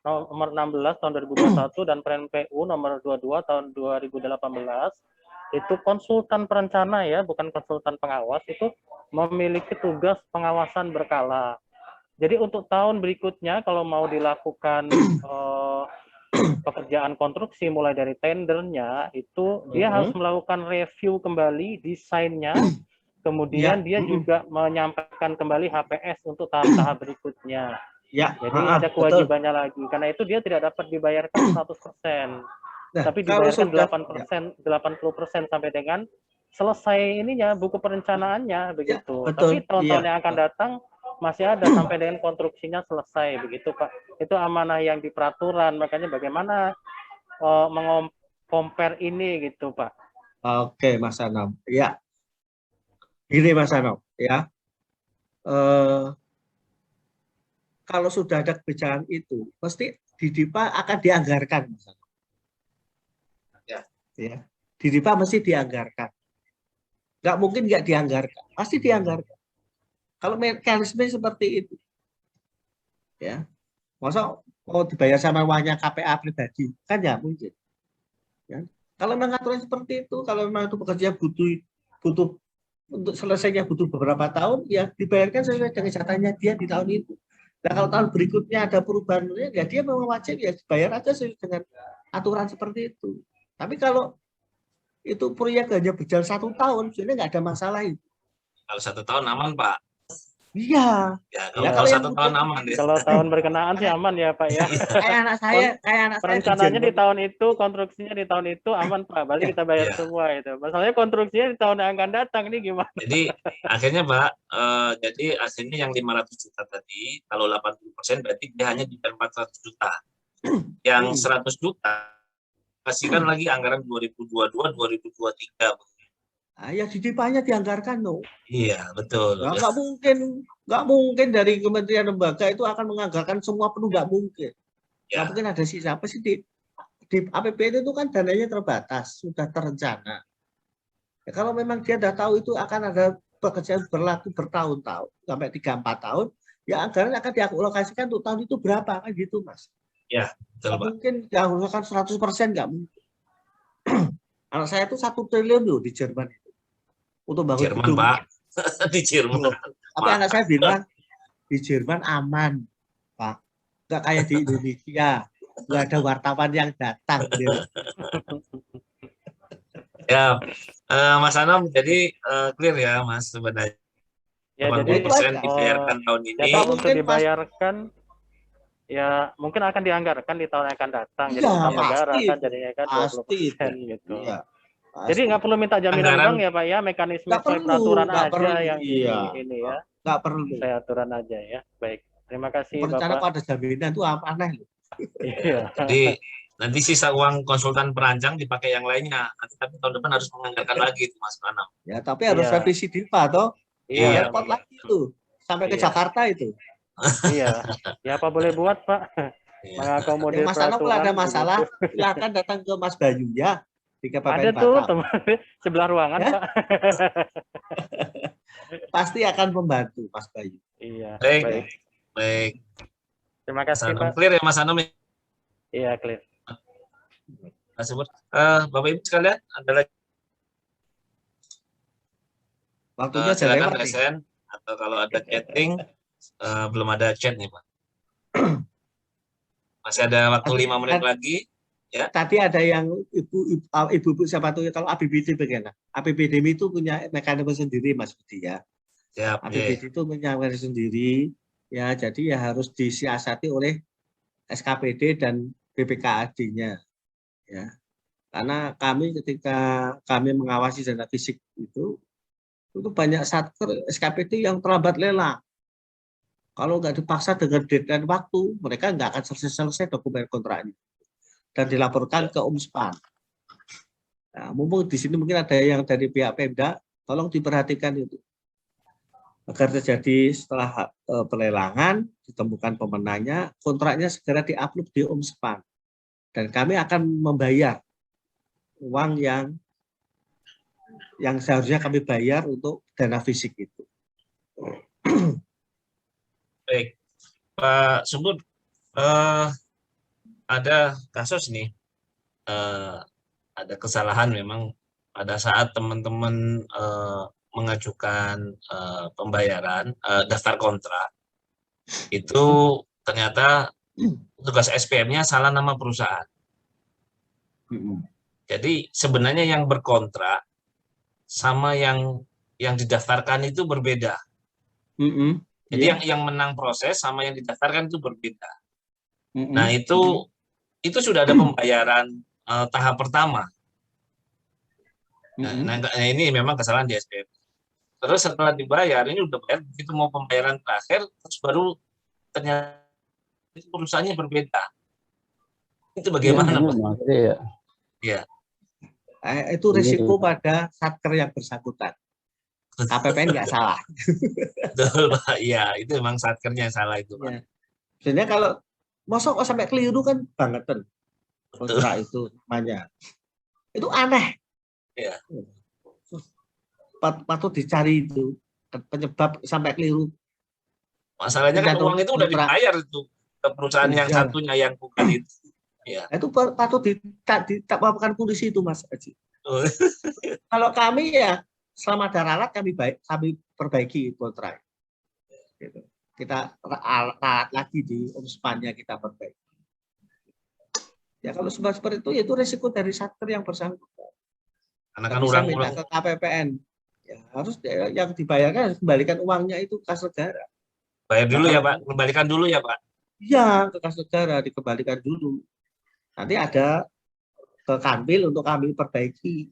nomor 16 tahun 2021 dan Pren PU nomor 22 tahun 2018 itu konsultan perencana ya, bukan konsultan pengawas, itu memiliki tugas pengawasan berkala. Jadi untuk tahun berikutnya kalau mau dilakukan pekerjaan konstruksi mulai dari tendernya itu dia harus melakukan review kembali desainnya, kemudian dia juga menyampaikan kembali HPS untuk tahap-tahap berikutnya. Ya, Jadi ada kewajibannya lagi. Karena itu dia tidak dapat dibayarkan 100%. Nah, Tapi dibayarkan 80% sampai dengan selesai ininya buku perencanaannya begitu. betul. Tapi tahun-tahun yang akan datang masih ada sampai dengan konstruksinya selesai begitu Pak. Itu amanah yang di peraturan. Makanya bagaimana compare ini gitu Pak. Oke, Mas Anam. Ya. Gini Mas Anam, ya. Kalau sudah ada kebijakan itu, pasti di DIPA akan dianggarkan, Mas Anam. Ya. Di DIPA mesti dianggarkan. Nggak mungkin nggak dianggarkan, pasti dianggarkan. Kalau mekanisme seperti itu, ya, masa mau dibayar sama uangnya KPA pribadi, kan ya mungkin. Ya. Kalau memang aturan seperti itu, kalau memang itu pekerja butuh untuk selesainya butuh beberapa tahun, ya dibayarkan sesuai dengan jatahnya dia di tahun itu. Nah kalau tahun berikutnya ada perubahan, ya dia memang wajib ya dibayar aja sesuai dengan aturan seperti itu. Tapi kalau itu proyek hanya berjalan 1 tahun, sebenarnya nggak ada masalah itu. Kalau 1 tahun aman, Pak. Iya. Ya, Ya, kalau yang 1 tahun aman ya. Kalau tahun berkenaan sih aman ya Pak ya. kayak anak saya Perencanaannya di tahun itu, konstruksinya di tahun itu aman Pak. Balik kita bayar Ya. semua itu. Masalahnya konstruksinya di tahun yang akan datang ini gimana? Jadi akhirnya Pak, jadi hasilnya yang 500 juta tadi, kalau 80% berarti dia hanya dibayar 400 juta. Yang 100 juta kasihkan lagi anggaran 2022, 2023. Ya di DIPA-nya dianggarkan loh. Iya, betul. Nah, nggak mungkin dari kementerian lembaga itu akan menganggarkan semua penuh, nggak mungkin. Nggak mungkin ada sisa. Apa sih di APBN itu kan dananya terbatas, sudah terencana. Ya, kalau memang dia sudah tahu itu akan ada pekerjaan berlaku bertahun-tahun sampai 3-4 tahun, ya anggaran akan dialokasikan untuk tahun itu berapa kan gitu Mas. Ya, betul Pak. Mungkin dialokasikan 100% nggak mungkin. Anak saya itu 1 triliun loh di Jerman itu untuk bangun Jerman gedung. Pak. Di Jerman. Tapi anak saya bilang di Jerman aman Pak, nggak kayak di Indonesia, nggak ada wartawan yang datang. Ya, Mas Anam, jadi clear ya Mas sebenarnya. Ya, 80% dibayarkan tahun ini. Jatah untuk dibayarkan ya mungkin akan dianggarkan di tahun yang akan datang. Jadi utang negara kan jadinya kan 20% gitu. Iya, jadi nggak perlu minta jaminan bank ya Pak ya, mekanisme peraturan aja yang ini ya. Nggak perlu. Saya aturan aja ya. Baik, terima kasih Perencana Bapak. pada jaminan itu aneh loh. Iya. Jadi nanti sisa uang konsultan perancang dipakai yang lainnya. Nanti tapi tahun depan harus menganggarkan lagi itu Mas Anam. Ya, tapi harus revisi DIPA toh. Iya. Repot lagi itu sampai ke Jakarta itu. Iya. Ya apa boleh buat Pak? Mengakomodir Mas Anam kalau ada masalah, begitu. silakan datang ke Mas Bayu ya. Di Ada tuh teman sebelah ruangan ya? Pak. Pasti akan membantu Mas Bayu. Iya. Baik. Terima kasih Pak. Clear ya Mas Anam? Iya clear. Mas Subur. Bapak Ibu sekalian, ada lagi? Waktunya silakan SN atau kalau ada chatting, belum ada chat nih Pak. Masih ada waktu 5 menit lagi. Ya. Tadi ada yang ibu-ibu siapa tuh kalau APBD bagaimana? APBD itu punya mekanisme sendiri Mas Budi ya. Siap, APBD itu punya mekanisme sendiri ya, jadi ya harus disiasati oleh SKPD dan BPKAD-nya ya. Karena kami ketika kami mengawasi dana fisik itu banyak satker SKPD yang terlambat lelang. Kalau nggak dipaksa dengan deadline waktu, mereka nggak akan selesai dokumen kontraknya dan dilaporkan ke Omspan. Nah, mumpung di sini mungkin ada yang dari pihak Pemda, tolong diperhatikan itu agar terjadi setelah pelelangan ditemukan pemenangnya, kontraknya segera diupload di Omspan. Dan kami akan membayar uang yang seharusnya kami bayar untuk dana fisik itu. Baik, Pak Subur, ada kasus nih, ada kesalahan memang pada saat teman-teman mengajukan pembayaran daftar kontrak, itu ternyata tugas SPM-nya salah nama perusahaan. Jadi sebenarnya yang berkontrak sama yang didaftarkan itu berbeda. Jadi yang menang proses sama yang didaftarkan itu berbeda. Nah, itu sudah ada pembayaran tahap pertama. Nah, ini memang kesalahan di SPM. Terus setelah dibayar, ini udah bayar, begitu mau pembayaran terakhir, terus baru ternyata perusahaannya berbeda. Itu bagaimana, Pak? Ya. Itu risiko pada satker yang bersangkutan. KPPN nggak salah. Betul, Pak. Iya, itu memang satkernya yang salah itu, Pak. Ya. Sebenarnya kalau mosok sampai keliru kan bangetan. Kontrak itu namanya. Itu aneh. Ya. Patut dicari itu penyebab sampai keliru. Masalahnya kan uang itu udah dibayar itu ke perusahaan yang satunya yang bukan itu. Ya. Itu patut ditetapkan polisi itu, Mas Haji. Kalau kami ya selama ada ralat kami perbaiki kontrak. Gitu. Kita ralat lagi di ombudsman-nya kita perbaiki. Ya kalau seperti itu risiko dari satker yang bersangkutan. Karena kan bisa minta ulang-ulang ke KPPN. Ya, harus yang dibayarkan harus kembalikan uangnya itu kas negara. Bayar dulu ya, Pak. Kembalikan dulu ya, Pak. Iya, ke kas negara dikembalikan dulu. Nanti ada ke Kanwil untuk kami perbaiki.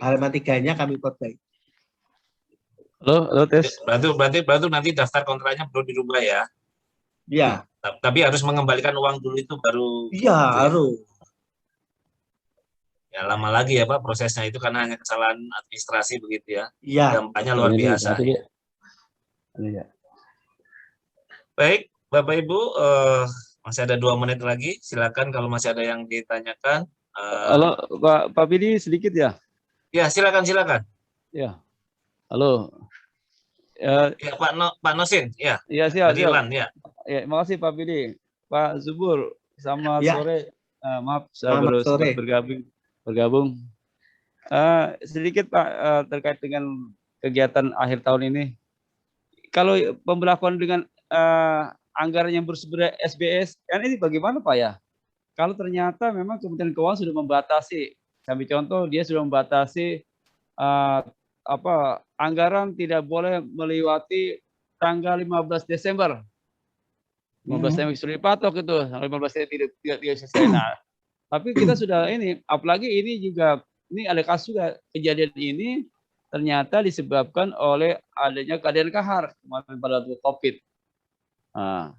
Halaman 3-nya kami perbaiki. Halo, tes. Berarti nanti daftar kontraknya perlu dirubah ya. Iya. Tapi harus mengembalikan uang dulu itu baru. Iya, harus. Ya lama lagi ya, Pak, prosesnya itu karena hanya kesalahan administrasi begitu ya. Iya. Dampaknya luar biasa. Iya. Baik, Bapak Ibu, masih ada 2 menit lagi. Silakan kalau masih ada yang ditanyakan. Halo, Pak Pidi sedikit ya? Ya, silakan. Ya. Halo. Ya, Pak Nosin, ya. Iya, siap. Ya. Ya, makasih Pak Pidi. Pak Subur, selamat Ya. sore. Maaf, saya baru sempat bergabung. Sedikit Pak, terkait dengan kegiatan akhir tahun ini. Kalau pemberlakuan dengan anggaran yang bersumber SBS, kan ini bagaimana Pak ya? Kalau ternyata memang Kementerian Keuangan sudah membatasi, sampai contoh dia sudah membatasi anggaran tidak boleh melewati tanggal 15 Desember. 15 Desember sudah dipatok itu, tanggal 15 Desember tidak selesai. Nah, tapi kita sudah ini, apalagi ini juga, ini ada kasus juga, kejadian ini ternyata disebabkan oleh adanya keadaan kahar kemarin pada waktu COVID. Nah,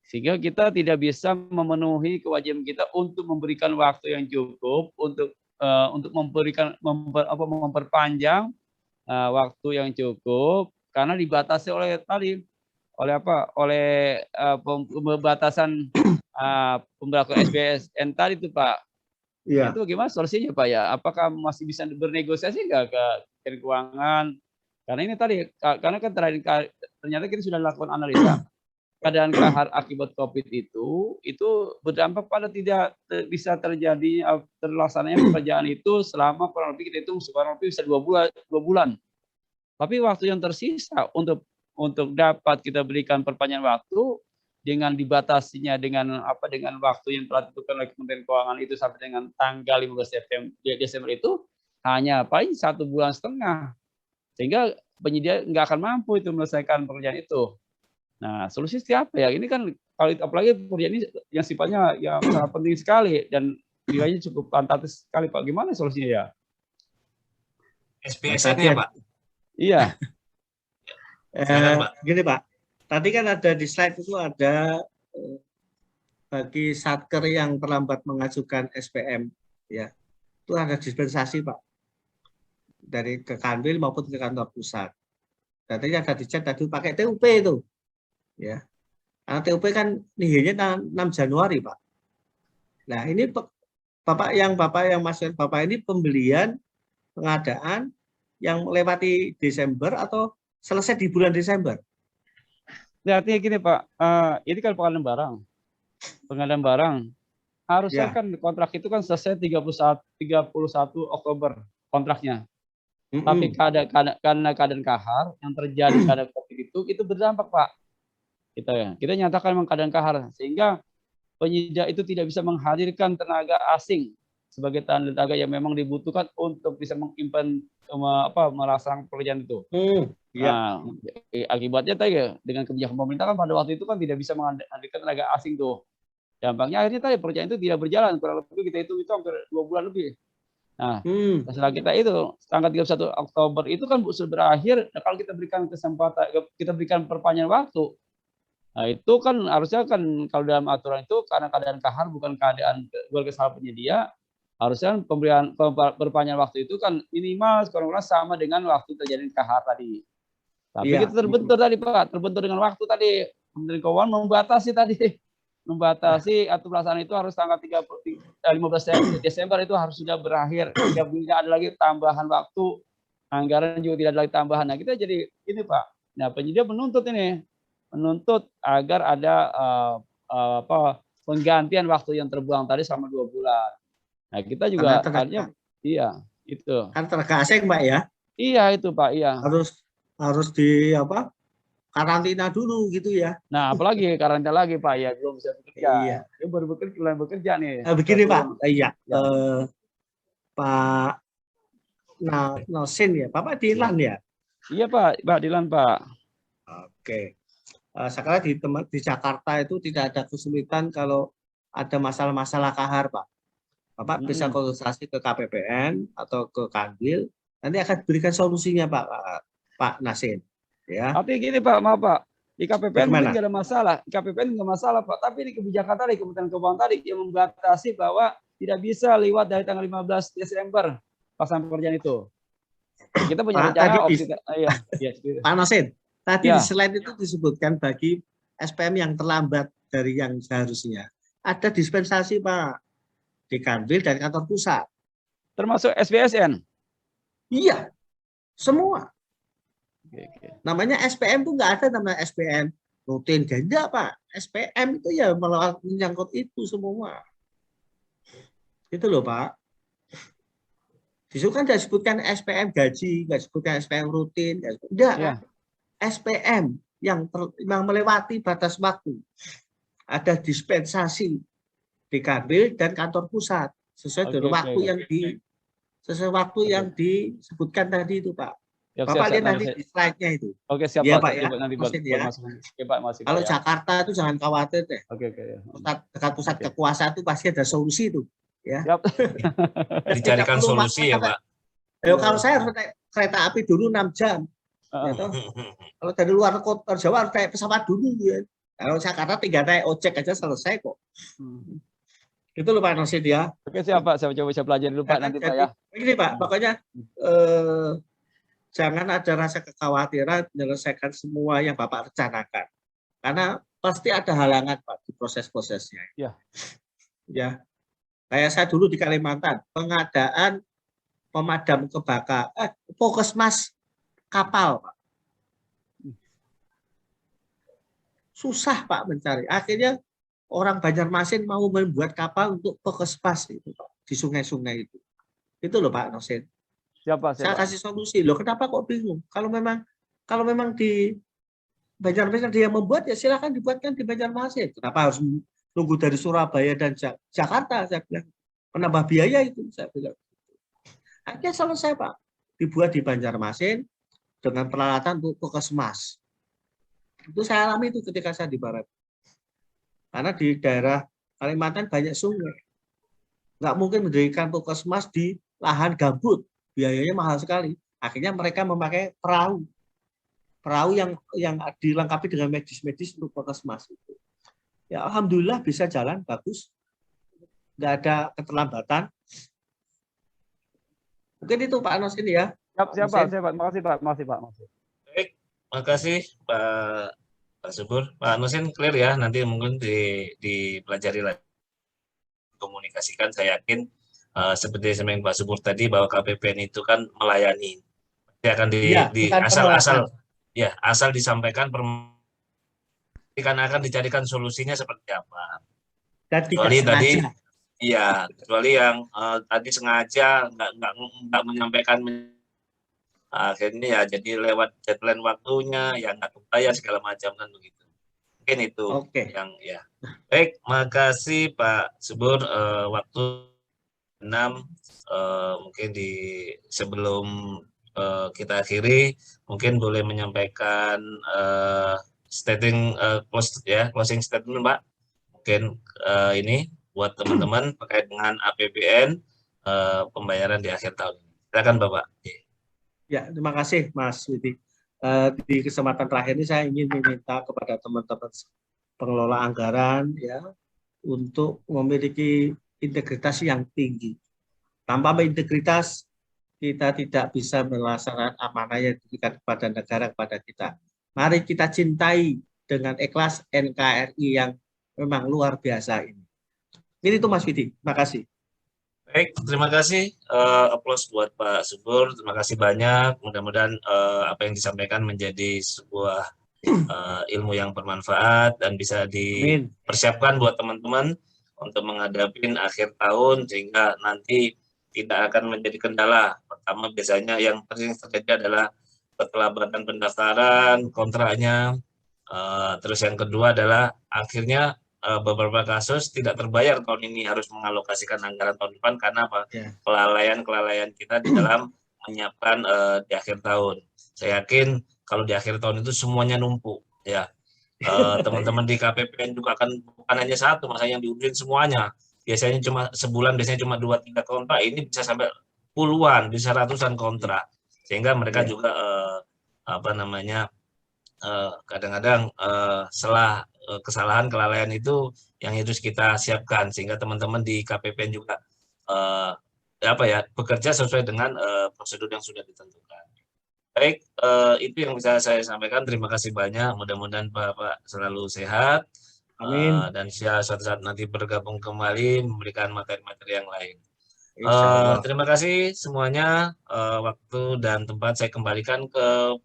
sehingga kita tidak bisa memenuhi kewajiban kita untuk memberikan waktu yang cukup untuk memperpanjang waktu yang cukup karena dibatasi oleh pembatasan pemberlakuan SBSN tadi itu Pak. Iya. Itu gimana solusinya Pak ya? Apakah masih bisa bernegosiasi nggak ke Kementerian Keuangan? Karena ini tadi, karena kan ternyata kita sudah lakukan analisa keadaan kahar akibat COVID itu berdampak pada tidak bisa terjadi terlaksananya pekerjaan itu selama kurang lebih kita hitung kurang lebih bisa 2 bulan. Tapi waktu yang tersisa untuk dapat kita berikan perpanjangan waktu dengan dibatasinya dengan waktu yang telah ditentukan oleh Kementerian Keuangan itu sampai dengan tanggal 15 Desember itu hanya paling 1,5 bulan, sehingga penyedia nggak akan mampu itu menyelesaikan pekerjaan itu. Nah, solusi siapa ya? Ini kan apalagi pekerjaan ini yang sifatnya yang sangat penting sekali dan nilainya cukup fantastis sekali Pak. Gimana solusinya ya? SPSN-nya Pak. Iya. Gini Pak, tadi kan ada di slide itu ada bagi satker yang terlambat mengajukan SPM, ya itu ada dispensasi Pak dari ke Kanwil maupun ke kantor pusat. Tadi ada dicek tadi pakai TUP itu, ya. Karena TUP kan nihilnya 6 Januari Pak. Nah, ini Bapak yang maksud Bapak ini pembelian pengadaan yang melewati Desember atau selesai di bulan Desember? Nah, artinya gini Pak, ini kan pengadaan barang. Pengadaan barang harusnya Ya. kan kontrak itu kan selesai 31 Oktober kontraknya. Tapi karena keadaan kahar yang terjadi pada COVID itu berdampak Pak. Kita nyatakan memang keadaan kahar sehingga penyidik itu tidak bisa menghadirkan tenaga asing sebagai tenaga yang memang dibutuhkan untuk bisa melaksanakan pekerjaan itu. Ya. Nah, akibatnya tadi dengan kebijakan pemerintah kan pada waktu itu kan tidak bisa menghadirkan tenaga asing tuh. Dampaknya akhirnya tadi pekerjaan itu tidak berjalan, kurang lebih kita hitung itu hampir 2 bulan lebih. Nah, setelah kita itu tanggal 31 Oktober itu kan sudah berakhir. Nah, kalau kita berikan kesempatan, kita berikan perpanjangan waktu. Nah, itu kan harusnya kan kalau dalam aturan itu karena keadaan kahar bukan kesalahan penyedia, harusnya pemberian perpanjangan waktu itu kan minimal kurang-kurang sama dengan waktu terjadi kahar tadi. Tapi kita terbentur tadi Pak, terbentur dengan waktu tadi. Kementerian Keuangan membatasi atau pelaksanaan itu harus tanggal 15 Desember itu harus sudah berakhir. Tidak ada lagi tambahan waktu, anggaran juga tidak ada lagi tambahan. Nah, kita jadi ini Pak. Nah, penyedia menuntut agar ada penggantian waktu yang terbuang tadi selama 2 bulan. Nah, kita juga artinya itu. Kan tenaga asing Pak ya? Iya itu Pak, iya. Harus di karantina dulu gitu ya. Nah, apalagi karantina lagi Pak ya, belum bisa bekerja. Iya. Dia baru bekerja nih. Begini Pak, Pak Nosin ya, Bapak Dilan ya? Iya Pak Dilan Pak. Oke. Sekarang di Jakarta itu tidak ada kesulitan kalau ada masalah-masalah kahar Pak. Bapak bisa konsultasi ke KPPN atau ke Kanwil, nanti akan berikan solusinya Pak Nasin. Ya. Tapi gini Pak, maaf Pak, di KPPN mungkin nggak ada masalah, di KPPN nggak masalah Pak, tapi di kebijakan tadi, Kementerian Keuangan tadi yang membatasi bahwa tidak bisa lewat dari tanggal 15 Desember pelaksanaan pekerjaan itu. Kita punya rencana opsi. Pak Nasin, tadi di slide itu disebutkan bagi SPM yang terlambat dari yang seharusnya. Ada dispensasi Pak, di Kanwil dan kantor pusat. Termasuk SBSN? Iya, semua. Namanya SPM itu nggak ada namanya SPM rutin ganda Pak. SPM itu ya menyangkut itu semua. Itu loh Pak. Disitu kan tidak disebutkan SPM gaji, nggak disebutkan SPM rutin, enggak. SPM yang melewati batas waktu. Ada dispensasi di Kanwil dan kantor pusat sesuai dengan waktu yang disebutkan tadi itu Pak. Bapak lihat nanti di slide-nya itu. Oke, siap ya, Pak. Ya. Nanti kalau Jakarta itu jangan khawatir deh. Pusat kekuasaan itu pasti ada solusi itu. Ya. Dicarikan solusi ya Pak. Kalau saya harus naik kereta api dulu 6 jam. Kalau dari luar kota Jawa harus naik pesawat dulu. Ya. Kalau Jakarta tinggal naik ojek aja selesai kok. Itu loh Pak Nosid ya. Oke siap Pak, saya coba pelajari dulu Pak nanti Pak ya. Begini Pak, pokoknya jangan ada rasa kekhawatiran menyelesaikan semua yang Bapak rencanakan. Karena pasti ada halangan Pak di proses-prosesnya. Ya. Kayak saya dulu di Kalimantan, pengadaan pemadam kebakaran, Puskesmas kapal Pak. Susah Pak mencari. Akhirnya orang Banjarmasin mau membuat kapal untuk Puskesmas itu Pak, di sungai-sungai itu. Itu loh Pak Nosin. Saya kasih solusi. Loh kenapa kok bingung? Kalau memang di Banjarmasin dia yang membuat ya silakan dibuatkan di Banjarmasin. Kenapa harus nunggu dari Surabaya dan Jakarta? Saya bilang penambah biaya itu. Saya bilang. Akhirnya selesai Pak. Dibuat di Banjarmasin dengan peralatan untuk Puskesmas. Itu saya alami itu ketika saya di Barat. Karena di daerah Kalimantan banyak sungai. Nggak mungkin mendirikan Puskesmas di lahan gambut. Biayanya mahal sekali. Akhirnya mereka memakai perahu yang dilengkapi dengan medis-medis untuk Puskesmas itu. Ya alhamdulillah bisa jalan bagus, nggak ada keterlambatan. Mungkin itu Pak Anos ini ya. Siap Pak. Makasih Pak. Baik, makasih Pak Subur. Pak Nusin clear ya, nanti mungkin dipelajari lagi. komunikasikan, saya yakin seperti yang Pak Subur tadi bahwa KPPN itu kan melayani. Dia akan bukan penolakan. asal disampaikan kan akan dicarikan solusinya seperti apa. Dan tidak Kecuali tadi sengaja. kecuali yang tadi sengaja nggak menyampaikan, akhirnya ya jadi lewat deadline waktunya, yang nggak kebayar segala macam kan begitu. Mungkin itu Oke. yang ya. Baik, makasih Pak Subur. Waktu 6 mungkin sebelum kita akhiri, mungkin boleh menyampaikan closing statement Pak. Mungkin ini buat teman-teman terkait dengan APBN pembayaran di akhir tahun ini. Silakan Bapak. Ya, terima kasih Mas Widi. Di kesempatan terakhir ini saya ingin meminta kepada teman-teman pengelola anggaran ya untuk memiliki integritas yang tinggi. Tanpa integritas kita tidak bisa melaksanakan amanah yang diberikan kepada negara kepada kita. Mari kita cintai dengan ikhlas NKRI yang memang luar biasa ini. Ini itu Mas Widi. Terima kasih. Baik, terima kasih. Aplaus buat Pak Subur. Terima kasih banyak. Mudah-mudahan apa yang disampaikan menjadi sebuah ilmu yang bermanfaat dan bisa dipersiapkan buat teman-teman untuk menghadapi akhir tahun sehingga nanti tidak akan menjadi kendala. Pertama biasanya yang sering terjadi adalah keterlambatan pendaftaran kontraknya. Terus yang kedua adalah akhirnya beberapa kasus tidak terbayar tahun ini, harus mengalokasikan anggaran tahun depan karena apa? Kelalaian kita di dalam menyiapkan di akhir tahun. Saya yakin kalau di akhir tahun itu semuanya numpuk ya. Teman-teman di KPPN juga akan bukan hanya satu, masanya yang diurusin semuanya. Biasanya cuma sebulan, biasanya cuma 2-3 kontrak, ini bisa sampai puluhan, bisa ratusan kontrak. Sehingga mereka juga kadang-kadang setelah kesalahan kelalaian itu yang harus kita siapkan sehingga teman-teman di KPPN juga bekerja sesuai dengan prosedur yang sudah ditentukan. Baik, itu yang bisa saya sampaikan. Terima kasih banyak. Mudah-mudahan Bapak selalu sehat. Amin. Dan suatu saat nanti bergabung kembali memberikan materi-materi yang lain. Terima kasih semuanya. Waktu dan tempat saya kembalikan ke